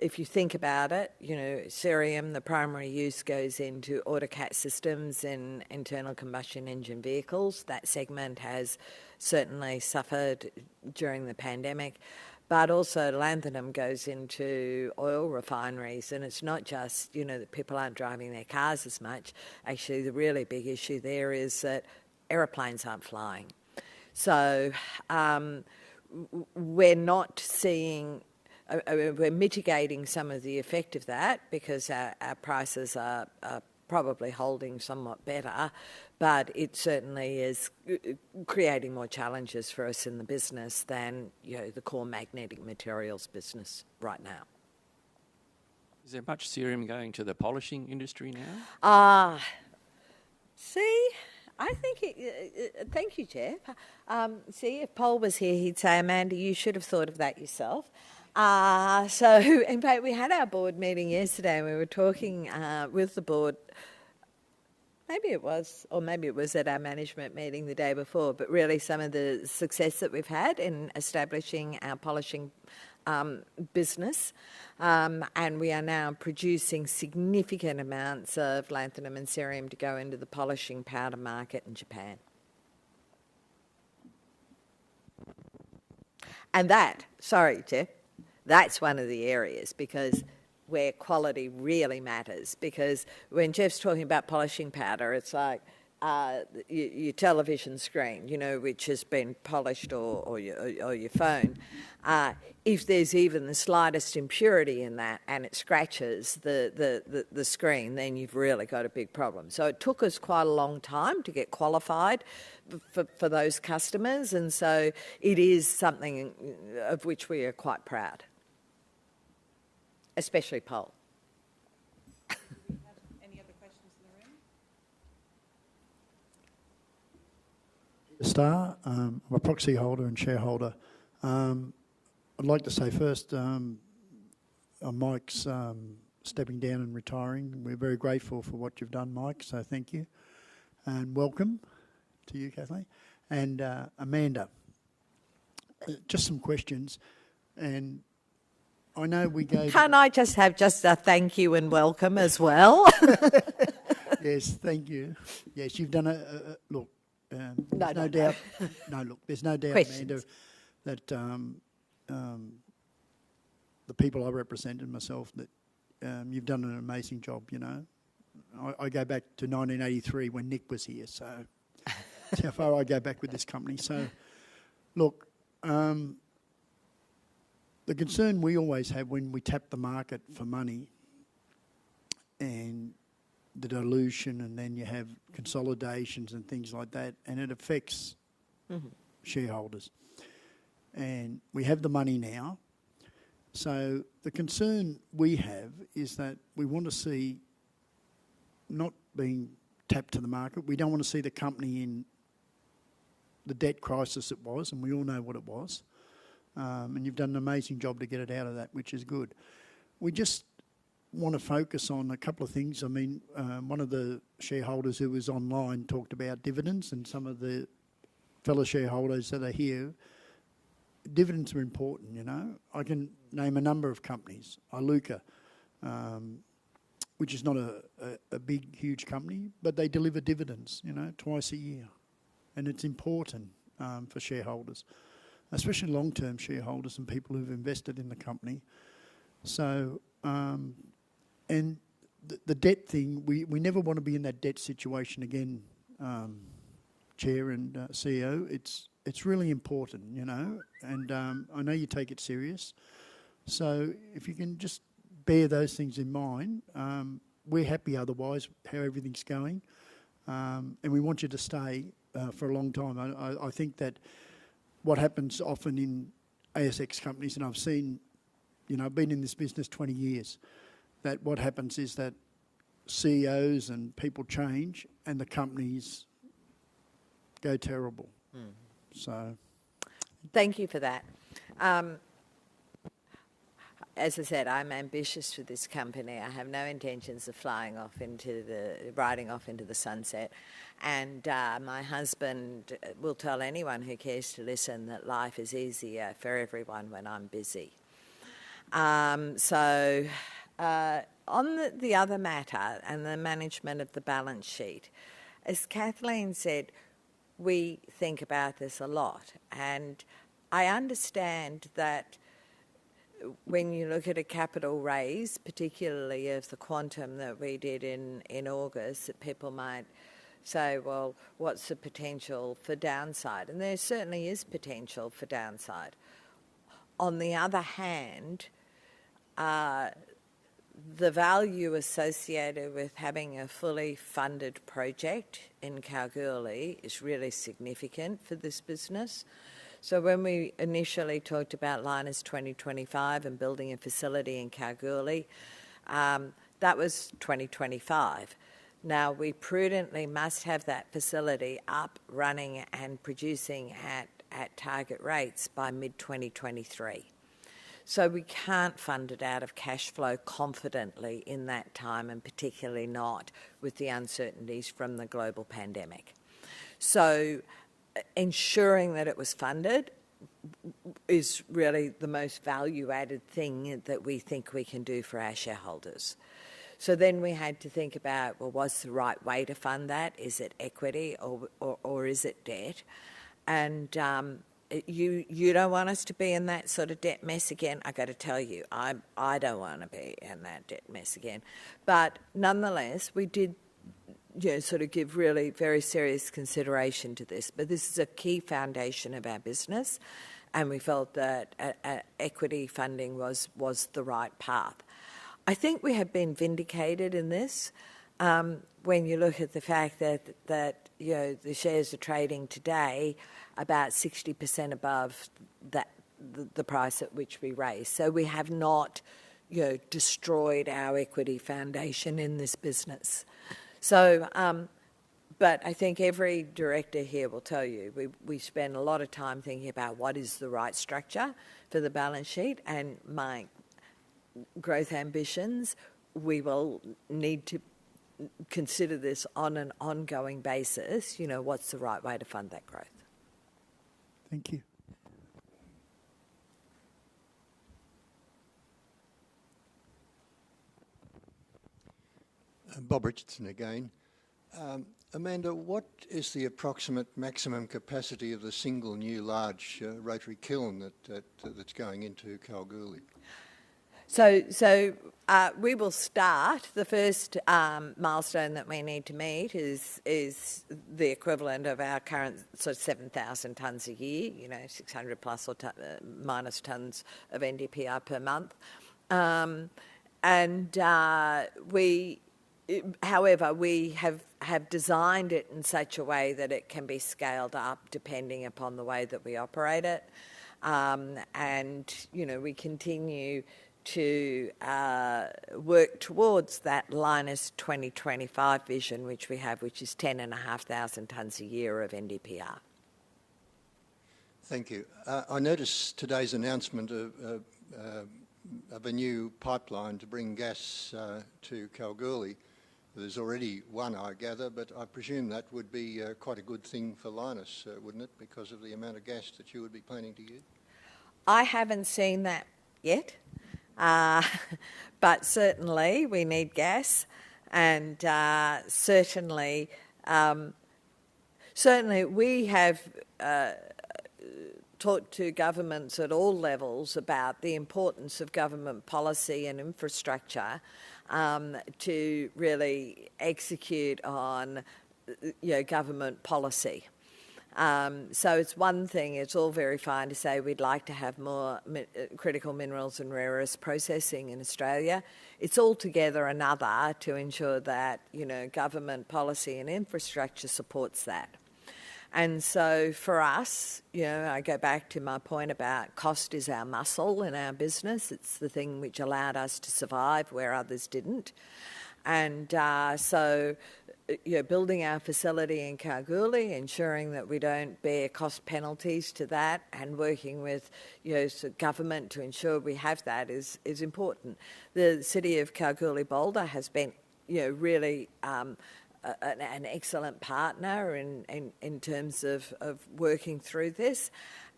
If you think about it, cerium, the primary use goes into autocat systems in internal combustion engine vehicles. That segment has certainly suffered during the pandemic. But also lanthanum goes into oil refineries, and it's not just, that people aren't driving their cars as much. Actually, the really big issue there is that aeroplanes aren't flying. So we're not seeing, we're mitigating some of the effect of that because our prices are probably holding somewhat better, but it certainly is creating more challenges for us in the business than the core magnetic materials business right now. Is there much cerium going to the polishing industry now? See, I think thank you, Jeff. See, if Pol was here, he'd say, Amanda, you should have thought of that yourself. So, in fact, we had our board meeting yesterday and we were talking with the board. Maybe it was at our management meeting the day before, but really some of the success that we've had in establishing our polishing business. And we are now producing significant amounts of lanthanum and cerium to go into the polishing powder market in Japan. And Jeff, that's one of the areas because where quality really matters, because when Jeff's talking about polishing powder, it's like your television screen, which has been polished, or your phone. If there's even the slightest impurity in that and it scratches the screen, then you've really got a big problem. So it took us quite a long time to get qualified for those customers, and so it is something of which we are quite proud. Especially Pol. Do we have any other questions in the room? Star, I'm a proxy holder and shareholder. I'd like to say first, Mike's stepping down and retiring. We're very grateful for what you've done, Mike, so thank you. And welcome to you, Kathleen. And Amanda, just some questions. And I know we gave... Can't I just have a thank you and welcome as well? Yes, thank you. Yes, you've done look, there's no doubt, Amanda, that the people I represent and myself, that you've done an amazing job, I go back to 1983 when Nick was here, so that's how far I go back with this company. So, look, the concern we always have when we tap the market for money and the dilution, and then you have consolidations and things like that, and it affects shareholders. And we have the money now. So the concern we have is that we want to see not being tapped to the market. We don't want to see the company in the debt crisis it was, and we all know what it was. And you've done an amazing job to get it out of that, which is good. We just want to focus on a couple of things. I mean, one of the shareholders who was online talked about dividends, and some of the fellow shareholders that are here, dividends are important, you know. I can name a number of companies. Iluka, which is not a big, huge company, but they deliver dividends, you know, twice a year. And it's important for shareholders, especially long-term shareholders and people who've invested in the company. So, and the debt thing, we never want to be in that debt situation again, Chair and CEO. It's really important, you know, and I know you take it serious. So if you can just bear those things in mind, we're happy otherwise how everything's going, and we want you to stay for a long time. I think that what happens often in ASX companies, and I've seen, you know, I've been in this business 20 years, that what happens is that CEOs and people change and the companies go terrible. So, thank you for that. As I said, I'm ambitious for this company. I have no intentions of riding off into the sunset. And my husband will tell anyone who cares to listen that life is easier for everyone when I'm busy. On the other matter and the management of the balance sheet, as Kathleen said, we think about this a lot, and I understand that when you look at a capital raise, particularly of the quantum that we did in August, that people might say, well, what's the potential for downside? And there certainly is potential for downside. On the other hand, the value associated with having a fully funded project in Kalgoorlie is really significant for this business. So when we initially talked about Lynas 2025 and building a facility in Kalgoorlie, that was 2025. Now, we prudently must have that facility up, running and producing at target rates by mid-2023. So we can't fund it out of cash flow confidently in that time, and particularly not with the uncertainties from the global pandemic. So ensuring that it was funded is really the most value-added thing that we think we can do for our shareholders. So then we had to think about, well, what's the right way to fund that? Is it equity or is it debt? And you don't want us to be in that sort of debt mess again. I got to tell you, I don't want to be in that debt mess again. But nonetheless, we did, sort of give really very serious consideration to this. But this is a key foundation of our business, and we felt that equity funding was the right path. I think we have been vindicated in this. When you look at the fact that the shares are trading today about 60% above the price at which we raised. So we have not, destroyed our equity foundation in this business. So, but I think every director here will tell you we spend a lot of time thinking about what is the right structure for the balance sheet, and my growth ambitions, we will need to consider this on an ongoing basis, what's the right way to fund that growth. Thank you. Bob Richardson again. Amanda, what is the approximate maximum capacity of the single new large rotary kiln that's going into Kalgoorlie? So we will start. The first milestone that we need to meet is the equivalent of our current sort of 7,000 tonnes a year, 600 plus or minus tonnes of NdPr per month. However, we have designed it in such a way that it can be scaled up depending upon the way that we operate it. And, you know, we continue to work towards that Lynas 2025 vision, which we have, which is 10,500 tonnes a year of NdPr. Thank you. I noticed today's announcement of a new pipeline to bring gas to Kalgoorlie. There's already one, I gather, but I presume that would be quite a good thing for Lynas, wouldn't it, because of the amount of gas that you would be planning to use? I haven't seen that yet, but certainly we need gas, and certainly we have talked to governments at all levels about the importance of government policy and infrastructure to really execute on, government policy. So it's one thing, it's all very fine to say we'd like to have more critical minerals and rare earths processing in Australia. It's altogether another to ensure that, government policy and infrastructure supports that. And so for us, I go back to my point about cost is our muscle in our business. It's the thing which allowed us to survive where others didn't. And so, building our facility in Kalgoorlie, ensuring that we don't bear cost penalties to that, and working with, government to ensure we have that is important. The City of Kalgoorlie-Boulder has been, really an excellent partner in terms of working through this,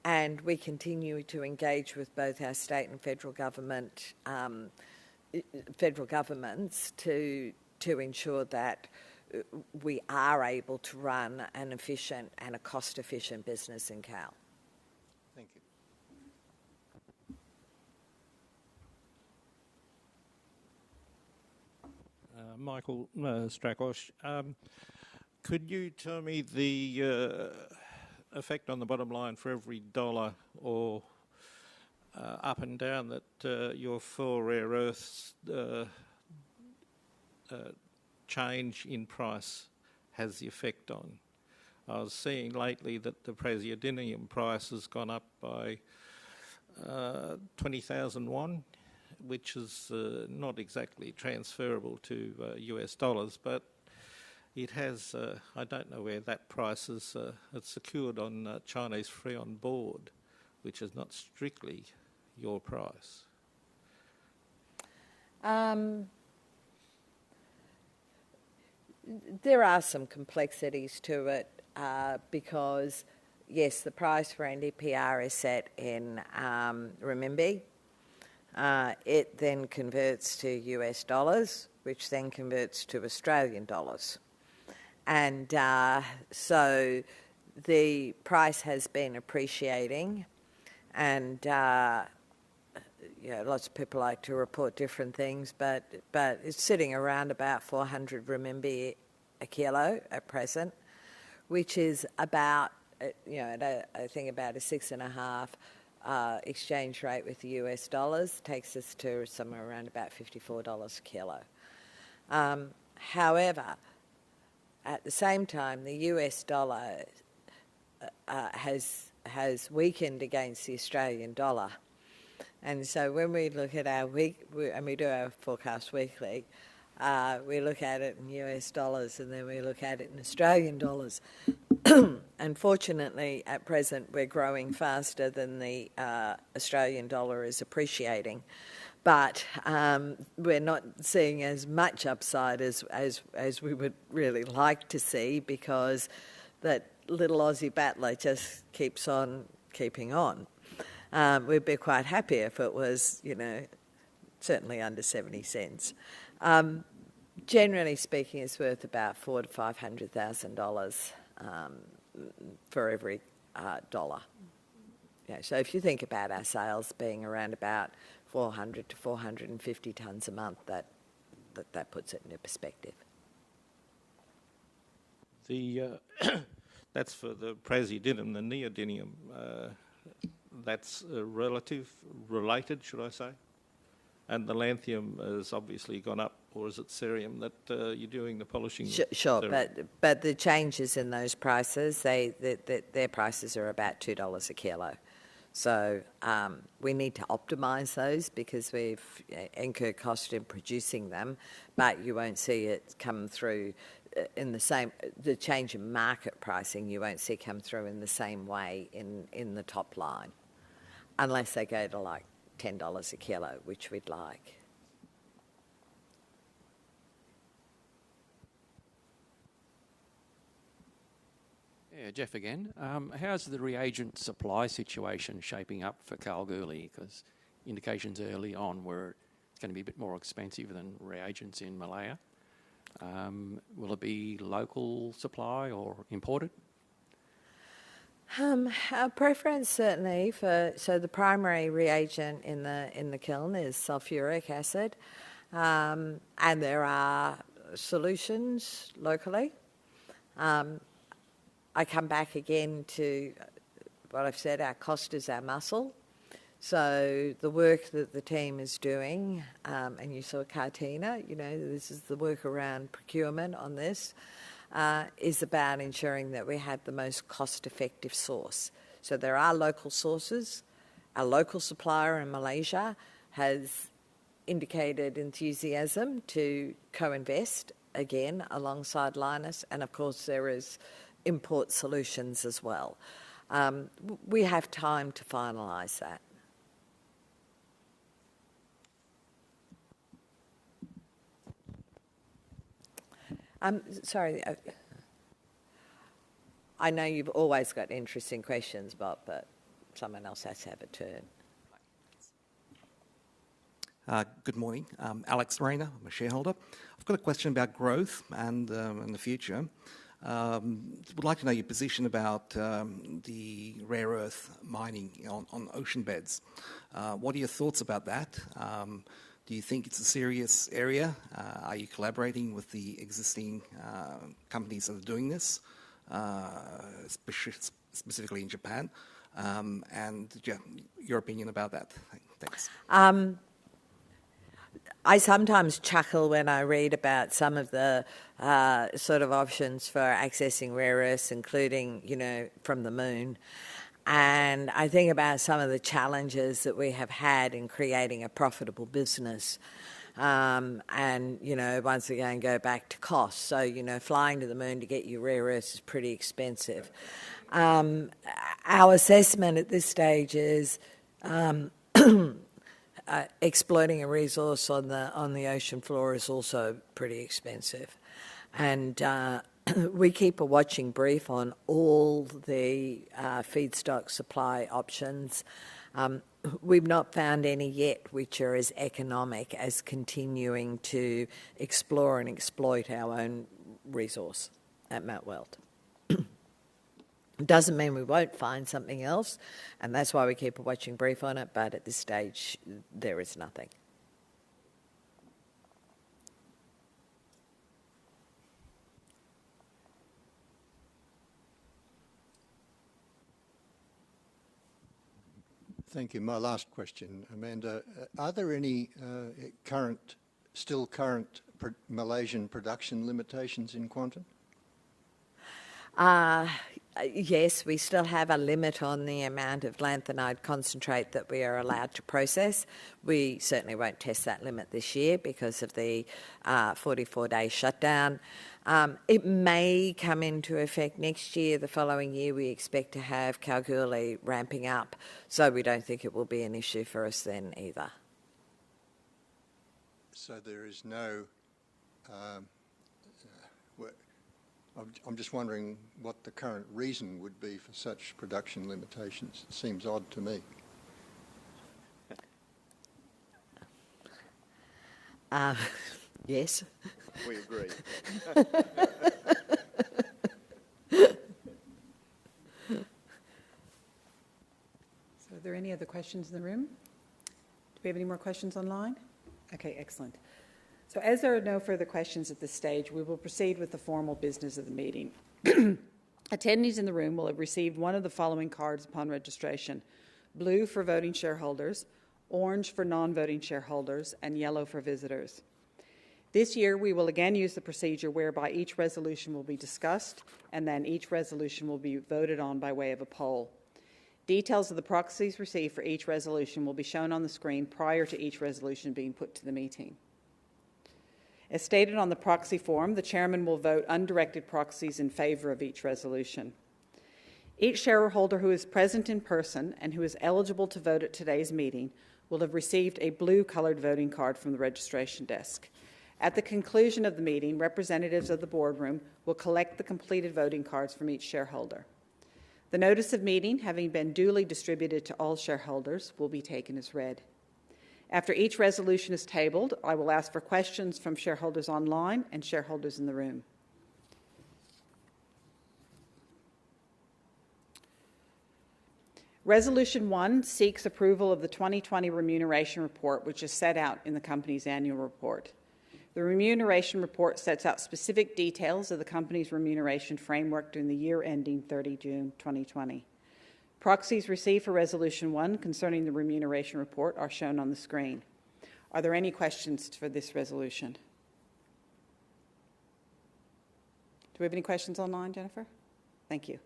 and we continue to engage with both our state and federal governments to ensure that we are able to run an efficient and a cost-efficient business in Cal. Thank you. Michael Strakosch, could you tell me the effect on the bottom line for every dollar or up and down that your 4 rare earths change in price has the effect on? I was seeing lately that the praseodymium price has gone up by 20,000 won, which is not exactly transferable to US dollars, but it has, I don't know where that price is, it's secured on Chinese free on board, which is not strictly your price. There are some complexities to it because, yes, the price for NdPr is set in renminbi. It then converts to US dollars, which then converts to Australian dollars. And so the price has been appreciating, and lots of people like to report different things, but it's sitting around about 400 renminbi a kilo at present, which is about, I think about a 6.5 exchange rate with the US dollars, takes us to somewhere around about $54 a kilo. However, at the same time, the US dollar has weakened against the Australian dollar. And so when we look at our and we do our forecast weekly, we look at it in US dollars and then we look at it in Australian dollars. Unfortunately, at present, we're growing faster than the Australian dollar is appreciating. But we're not seeing as much upside as we would really like to see, because that little Aussie battler just keeps on keeping on. We'd be quite happy if it was, certainly under 70 cents. Generally speaking, it's worth about $400,000 to $500,000 for every dollar. So if you think about our sales being around about 400 to 450 tonnes a month, that puts it into perspective. That's for the praseodymium, the neodymium. That's related, should I say? And the lanthanum has obviously gone up, or is it cerium that you're doing the polishing? Sure, but the changes in those prices, their prices are about $2 a kilo. So we need to optimise those because we've incurred cost in producing them, but you won't see it come through in the change in market pricing you won't see come through in the same way in the top line, unless they go to like $10 a kilo, which we'd like. Yeah, Jeff again. How's the reagent supply situation shaping up for Kalgoorlie? Because indications early on were it's going to be a bit more expensive than reagents in Malaya. Will it be local supply or imported? Our preference certainly so the primary reagent in the kiln is sulfuric acid, and there are solutions locally. I come back again to what I've said, our cost is our muscle. So the work that the team is doing, and you saw Cartina, this is the work around procurement on this, is about ensuring that we have the most cost-effective source. So there are local sources. Our local supplier in Malaysia has indicated enthusiasm to co-invest again alongside Lynas, and of course there is import solutions as well. We have time to finalise that. Sorry, I know you've always got interesting questions, Bob, but someone else has to have a turn. Good morning. Alex Rayner, I'm a shareholder. I've got a question about growth and the future. Would like to know your position about the rare earth mining on ocean beds. What are your thoughts about that? Do you think it's a serious area? Are you collaborating with the existing companies that are doing this, specifically in Japan? And your opinion about that? Thanks. I sometimes chuckle when I read about some of the sort of options for accessing rare earths, including, from the moon. And I think about some of the challenges that we have had in creating a profitable business. And, once again, go back to cost. So, flying to the moon to get your rare earths is pretty expensive. Our assessment at this stage is exploiting a resource on the ocean floor is also pretty expensive. And we keep a watching brief on all the feedstock supply options. We've not found any yet which are as economic as continuing to explore and exploit our own resource at Mount Weld. Doesn't mean we won't find something else, and that's why we keep a watching brief on it, but at this stage there is nothing. Thank you. My last question, Amanda. Are there any still current Malaysian production limitations in Quantum? Yes, we still have a limit on the amount of lanthanide concentrate that we are allowed to process. We certainly won't test that limit this year because of the 44-day shutdown. It may come into effect next year. The following year we expect to have Kalgoorlie ramping up, so we don't think it will be an issue for us then either. So there is no... I'm just wondering what the current reason would be for such production limitations. It seems odd to me. Yes. We agree. So are there any other questions in the room? Do we have any more questions online? Okay, excellent. So as there are no further questions at this stage, we will proceed with the formal business of the meeting. Attendees in the room will have received one of the following cards upon registration: blue for voting shareholders, orange for non-voting shareholders, and yellow for visitors. This year, we will again use the procedure whereby each resolution will be discussed and then each resolution will be voted on by way of a poll. Details of the proxies received for each resolution will be shown on the screen prior to each resolution being put to the meeting. As stated on the proxy form, the chairman will vote undirected proxies in favour of each resolution. Each shareholder who is present in person and who is eligible to vote at today's meeting will have received a blue-coloured voting card from the registration desk. At the conclusion of the meeting, representatives of the boardroom will collect the completed voting cards from each shareholder. The notice of meeting, having been duly distributed to all shareholders, will be taken as read. After each resolution is tabled, I will ask for questions from shareholders online and shareholders in the room. Resolution 1 seeks approval of the 2020 remuneration report, which is set out in the company's annual report. The remuneration report sets out specific details of the company's remuneration framework during the year ending 30 June 2020. Proxies received for Resolution 1 concerning the remuneration report are shown on the screen. Are there any questions for this resolution? Do we have any questions online, Jennifer? Thank you.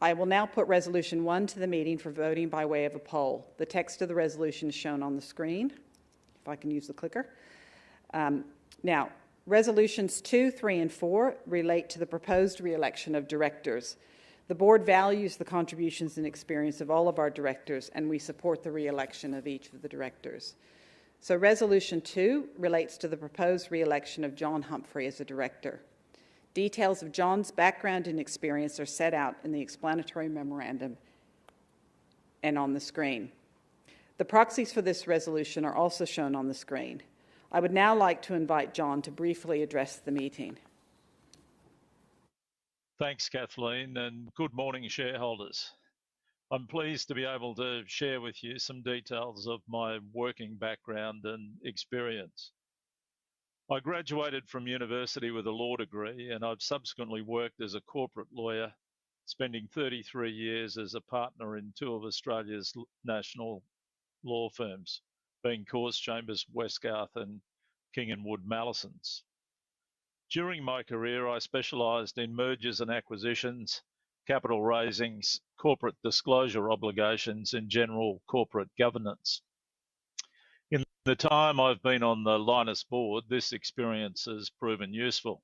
I will now put Resolution 1 to the meeting for voting by way of a poll. The text of the resolution is shown on the screen, if I can use the clicker. Now, Resolutions 2, 3 and 4 relate to the proposed re-election of directors. The board values the contributions and experience of all of our directors, and we support the re-election of each of the directors. So Resolution 2 relates to the proposed re-election of John Humphrey as a director. Details of John's background and experience are set out in the explanatory memorandum and on the screen. The proxies for this resolution are also shown on the screen. I would now like to invite John to briefly address the meeting. Thanks, Kathleen, and good morning, shareholders. I'm pleased to be able to share with you some details of my working background and experience. I graduated from university with a law degree, and I've subsequently worked as a corporate lawyer, spending 33 years as a partner in two of Australia's national law firms, being Cause Chambers Westgarth and King & Wood Mallesons. During my career, I specialised in mergers and acquisitions, capital raisings, corporate disclosure obligations, and general corporate governance. In the time I've been on the Lynas board, this experience has proven useful,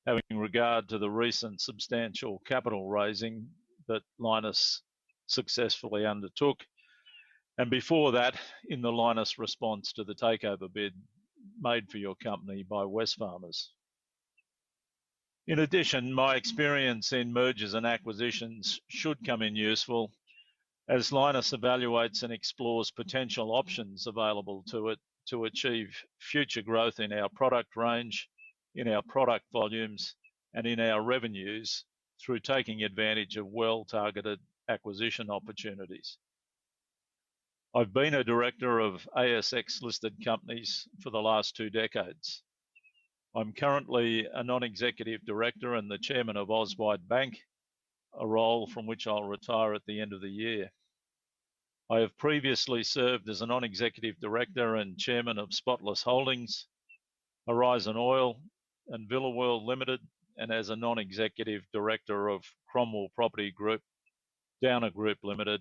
having regard to the recent substantial capital raising that Lynas successfully undertook, and before that, in the Lynas response to the takeover bid made for your company by Wesfarmers. In addition, my experience in mergers and acquisitions should come in useful as Lynas evaluates and explores potential options available to it to achieve future growth in our product range, in our product volumes, and in our revenues through taking advantage of well-targeted acquisition opportunities. I've been a director of ASX-listed companies for the last 2 decades. I'm currently a non-executive director and the chairman of Auswide Bank, a role from which I'll retire at the end of the year. I have previously served as a non-executive director and chairman of Spotless Holdings, Horizon Oil and Villa World Limited, and as a non-executive director of Cromwell Property Group, Downer Group Limited,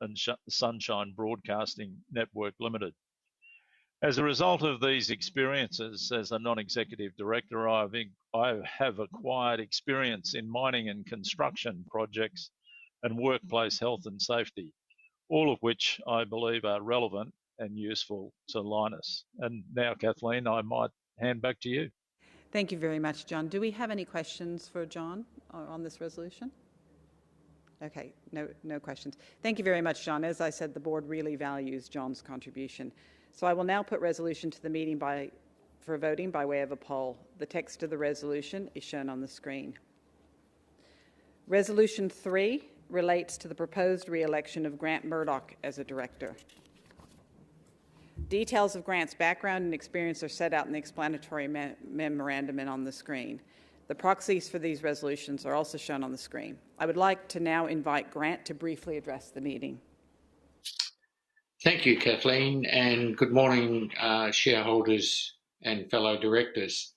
and Sunshine Broadcasting Network Limited. As a result of these experiences as a non-executive director, I have acquired experience in mining and construction projects and workplace health and safety, all of which I believe are relevant and useful to Lynas. And now, Kathleen, I might hand back to you. Thank you very much, John. Do we have any questions for John on this resolution? Okay, no questions. Thank you very much, John. As I said, the board really values John's contribution. So I will now put resolution to the meeting for voting by way of a poll. The text of the resolution is shown on the screen. Resolution 3 relates to the proposed re-election of Grant Murdoch as a director. Details of Grant's background and experience are set out in the explanatory memorandum and on the screen. The proxies for these resolutions are also shown on the screen. I would like to now invite Grant to briefly address the meeting. Thank you, Kathleen, and good morning, shareholders and fellow directors.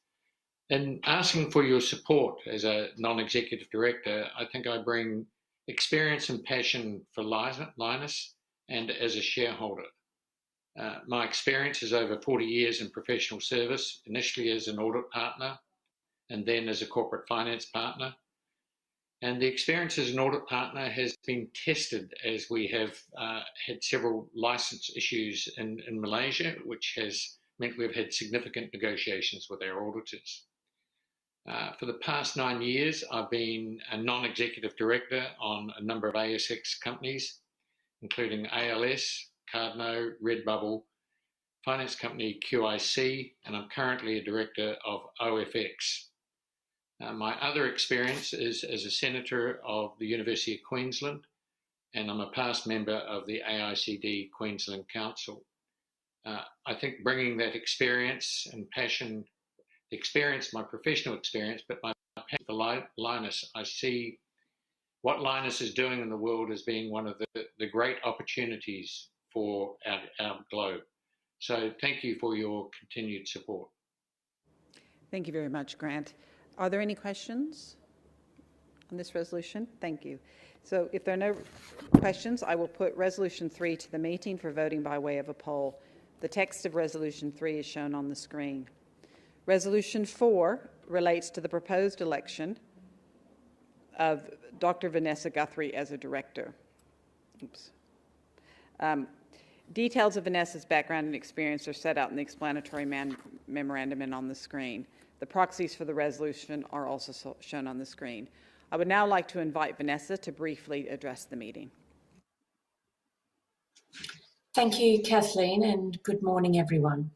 In asking for your support as a non-executive director, I think I bring experience and passion for Lynas, and as a shareholder. My experience is over 40 years in professional service, initially as an audit partner and then as a corporate finance partner. And the experience as an audit partner has been tested as we have had several license issues in Malaysia, which has meant we've had significant negotiations with our auditors. For the past 9 years, I've been a non-executive director on a number of ASX companies, including ALS, Cardno, Redbubble, finance company QIC, and I'm currently a director of OFX. My other experience is as a senator of the University of Queensland, and I'm a past member of the AICD Queensland Council. I think bringing that experience and passion, my professional experience, but my passion for Lynas, I see what Lynas is doing in the world as being one of the great opportunities for our globe. So thank you for your continued support. Thank you very much, Grant. Are there any questions on this resolution? Thank you. So if there are no questions, I will put Resolution 3 to the meeting for voting by way of a poll. The text of Resolution 3 is shown on the screen. Resolution 4 relates to the proposed election of Dr. Vanessa Guthrie as a director. Details of Vanessa's background and experience are set out in the explanatory memorandum and on the screen. The proxies for the resolution are also shown on the screen. I would now like to invite Vanessa to briefly address the meeting. Thank you, Kathleen, and good morning, everyone.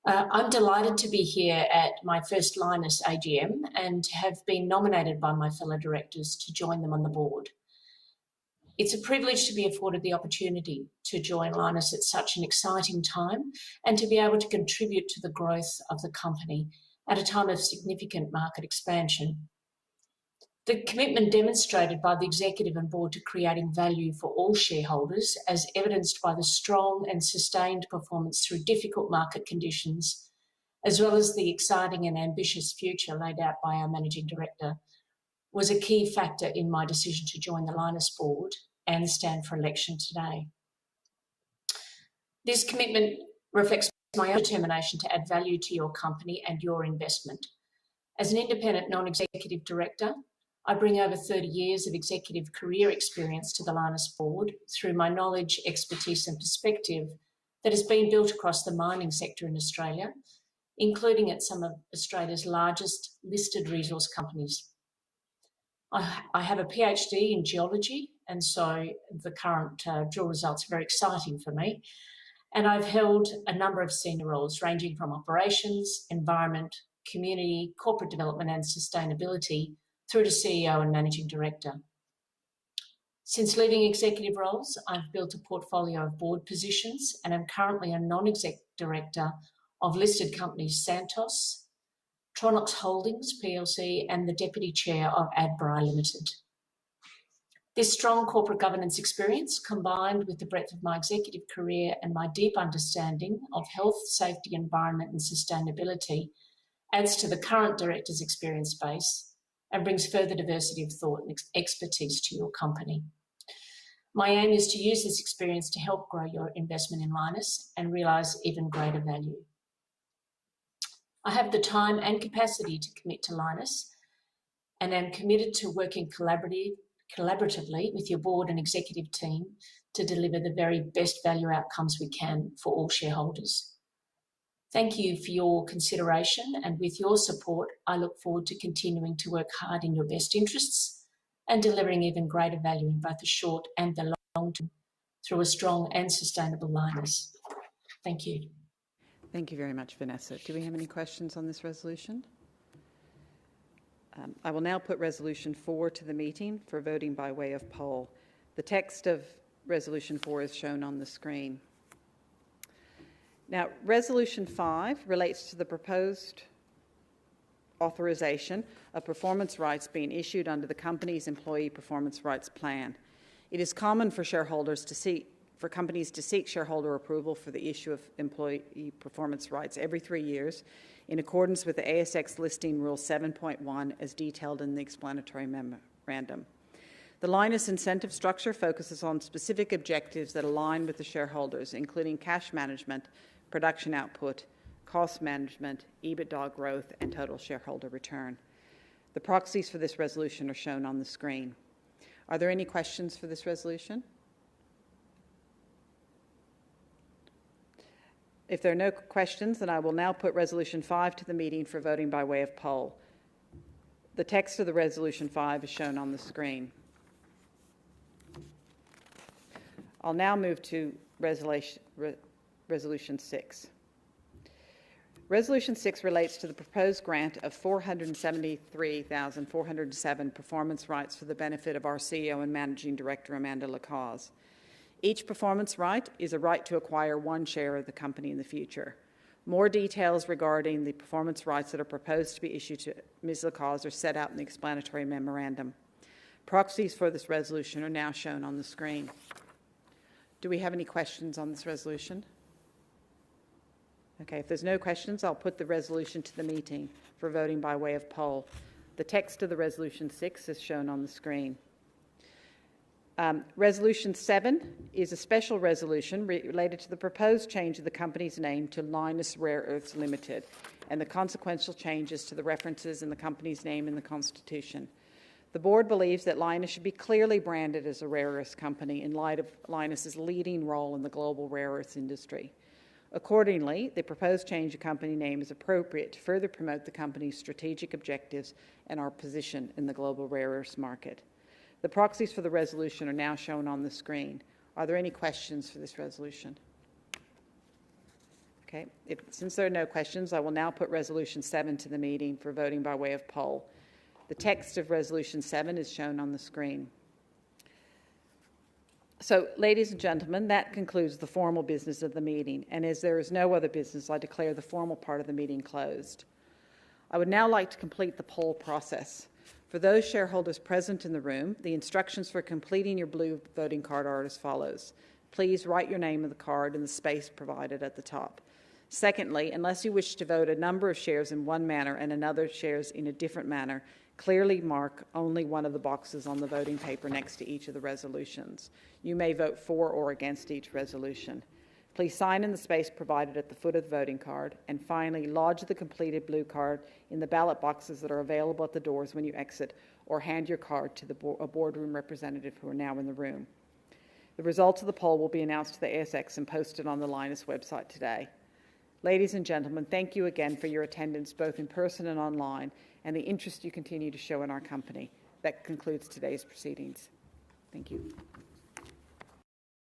I'm delighted to be here at my first Lynas AGM and have been nominated by my fellow directors to join them on the board. It's a privilege to be afforded the opportunity to join Lynas at such an exciting time and to be able to contribute to the growth of the company at a time of significant market expansion. The commitment demonstrated by the executive and board to creating value for all shareholders, as evidenced by the strong and sustained performance through difficult market conditions, as well as the exciting and ambitious future laid out by our Managing Director, was a key factor in my decision to join the Lynas board and stand for election today. This commitment reflects my own determination to add value to your company and your investment. As an independent non-executive director, I bring over 30 years of executive career experience to the Lynas board through my knowledge, expertise and perspective that has been built across the mining sector in Australia, including at some of Australia's largest listed resource companies. I have a PhD in geology, and so the current drill results are very exciting for me. And I've held a number of senior roles ranging from operations, environment, community, corporate development and sustainability through to CEO and Managing Director. Since leaving executive roles, I've built a portfolio of board positions and am currently a non-exec director of listed companies Santos, Tronox Holdings plc and the Deputy Chair of Adbri Limited. This strong corporate governance experience, combined with the breadth of my executive career and my deep understanding of health, safety, environment and sustainability, adds to the current director's experience base and brings further diversity of thought and expertise to your company. My aim is to use this experience to help grow your investment in Lynas and realise even greater value. I have the time and capacity to commit to Lynas and am committed to working collaboratively with your board and executive team to deliver the very best value outcomes we can for all shareholders. Thank you for your consideration, and with your support, I look forward to continuing to work hard in your best interests and delivering even greater value in both the short and the long term through a strong and sustainable Lynas. Thank you. Thank you very much, Vanessa. Do we have any questions on this resolution? I will now put Resolution 4 to the meeting for voting by way of poll. The text of Resolution 4 is shown on the screen. Now, Resolution 5 relates to the proposed authorisation of performance rights being issued under the company's Employee Performance Rights Plan. It is common for companies to seek shareholder approval for the issue of employee performance rights every 3 years in accordance with the ASX Listing Rule 7.1 as detailed in the explanatory memorandum. The Lynas incentive structure focuses on specific objectives that align with the shareholders, including cash management, production output, cost management, EBITDA growth, and total shareholder return. The proxies for this resolution are shown on the screen. Are there any questions for this resolution? If there are no questions, then I will now put Resolution 5 to the meeting for voting by way of poll. The text of the Resolution 5 is shown on the screen. I'll now move to Resolution 6. Resolution 6 relates to the proposed grant of 473,407 performance rights for the benefit of our CEO and Managing Director, Amanda Lacaze. Each performance right is a right to acquire one share of the company in the future. More details regarding the performance rights that are proposed to be issued to Ms. Lacaze are set out in the explanatory memorandum. Proxies for this resolution are now shown on the screen. Do we have any questions on this resolution? Okay, if there's no questions, I'll put the resolution to the meeting for voting by way of poll. The text of the Resolution 6 is shown on the screen. Resolution 7 is a special resolution related to the proposed change of the company's name to Lynas Rare Earths Limited and the consequential changes to the references in the company's name in the Constitution. The board believes that Lynas should be clearly branded as a rare earths company in light of Lynas's leading role in the global rare earths industry. Accordingly, the proposed change of company name is appropriate to further promote the company's strategic objectives and our position in the global rare earths market. The proxies for the resolution are now shown on the screen. Are there any questions for this resolution? Okay, since there are no questions, I will now put Resolution 7 to the meeting for voting by way of poll. The text of Resolution 7 is shown on the screen. So, ladies and gentlemen, that concludes the formal business of the meeting, and as there is no other business, I declare the formal part of the meeting closed. I would now like to complete the poll process. For those shareholders present in the room, the instructions for completing your blue voting card are as follows. Please write your name in the card in the space provided at the top. Secondly, unless you wish to vote a number of shares in one manner and another shares in a different manner, clearly mark only one of the boxes on the voting paper next to each of the resolutions. You may vote for or against each resolution. Please sign in the space provided at the foot of the voting card, and finally lodge the completed blue card in the ballot boxes that are available at the doors when you exit, or hand your card to a boardroom representative who are now in the room. The results of the poll will be announced to the ASX and posted on the Lynas website today. Ladies and gentlemen, thank you again for your attendance both in person and online, and the interest you continue to show in our company. That concludes today's proceedings. Thank you.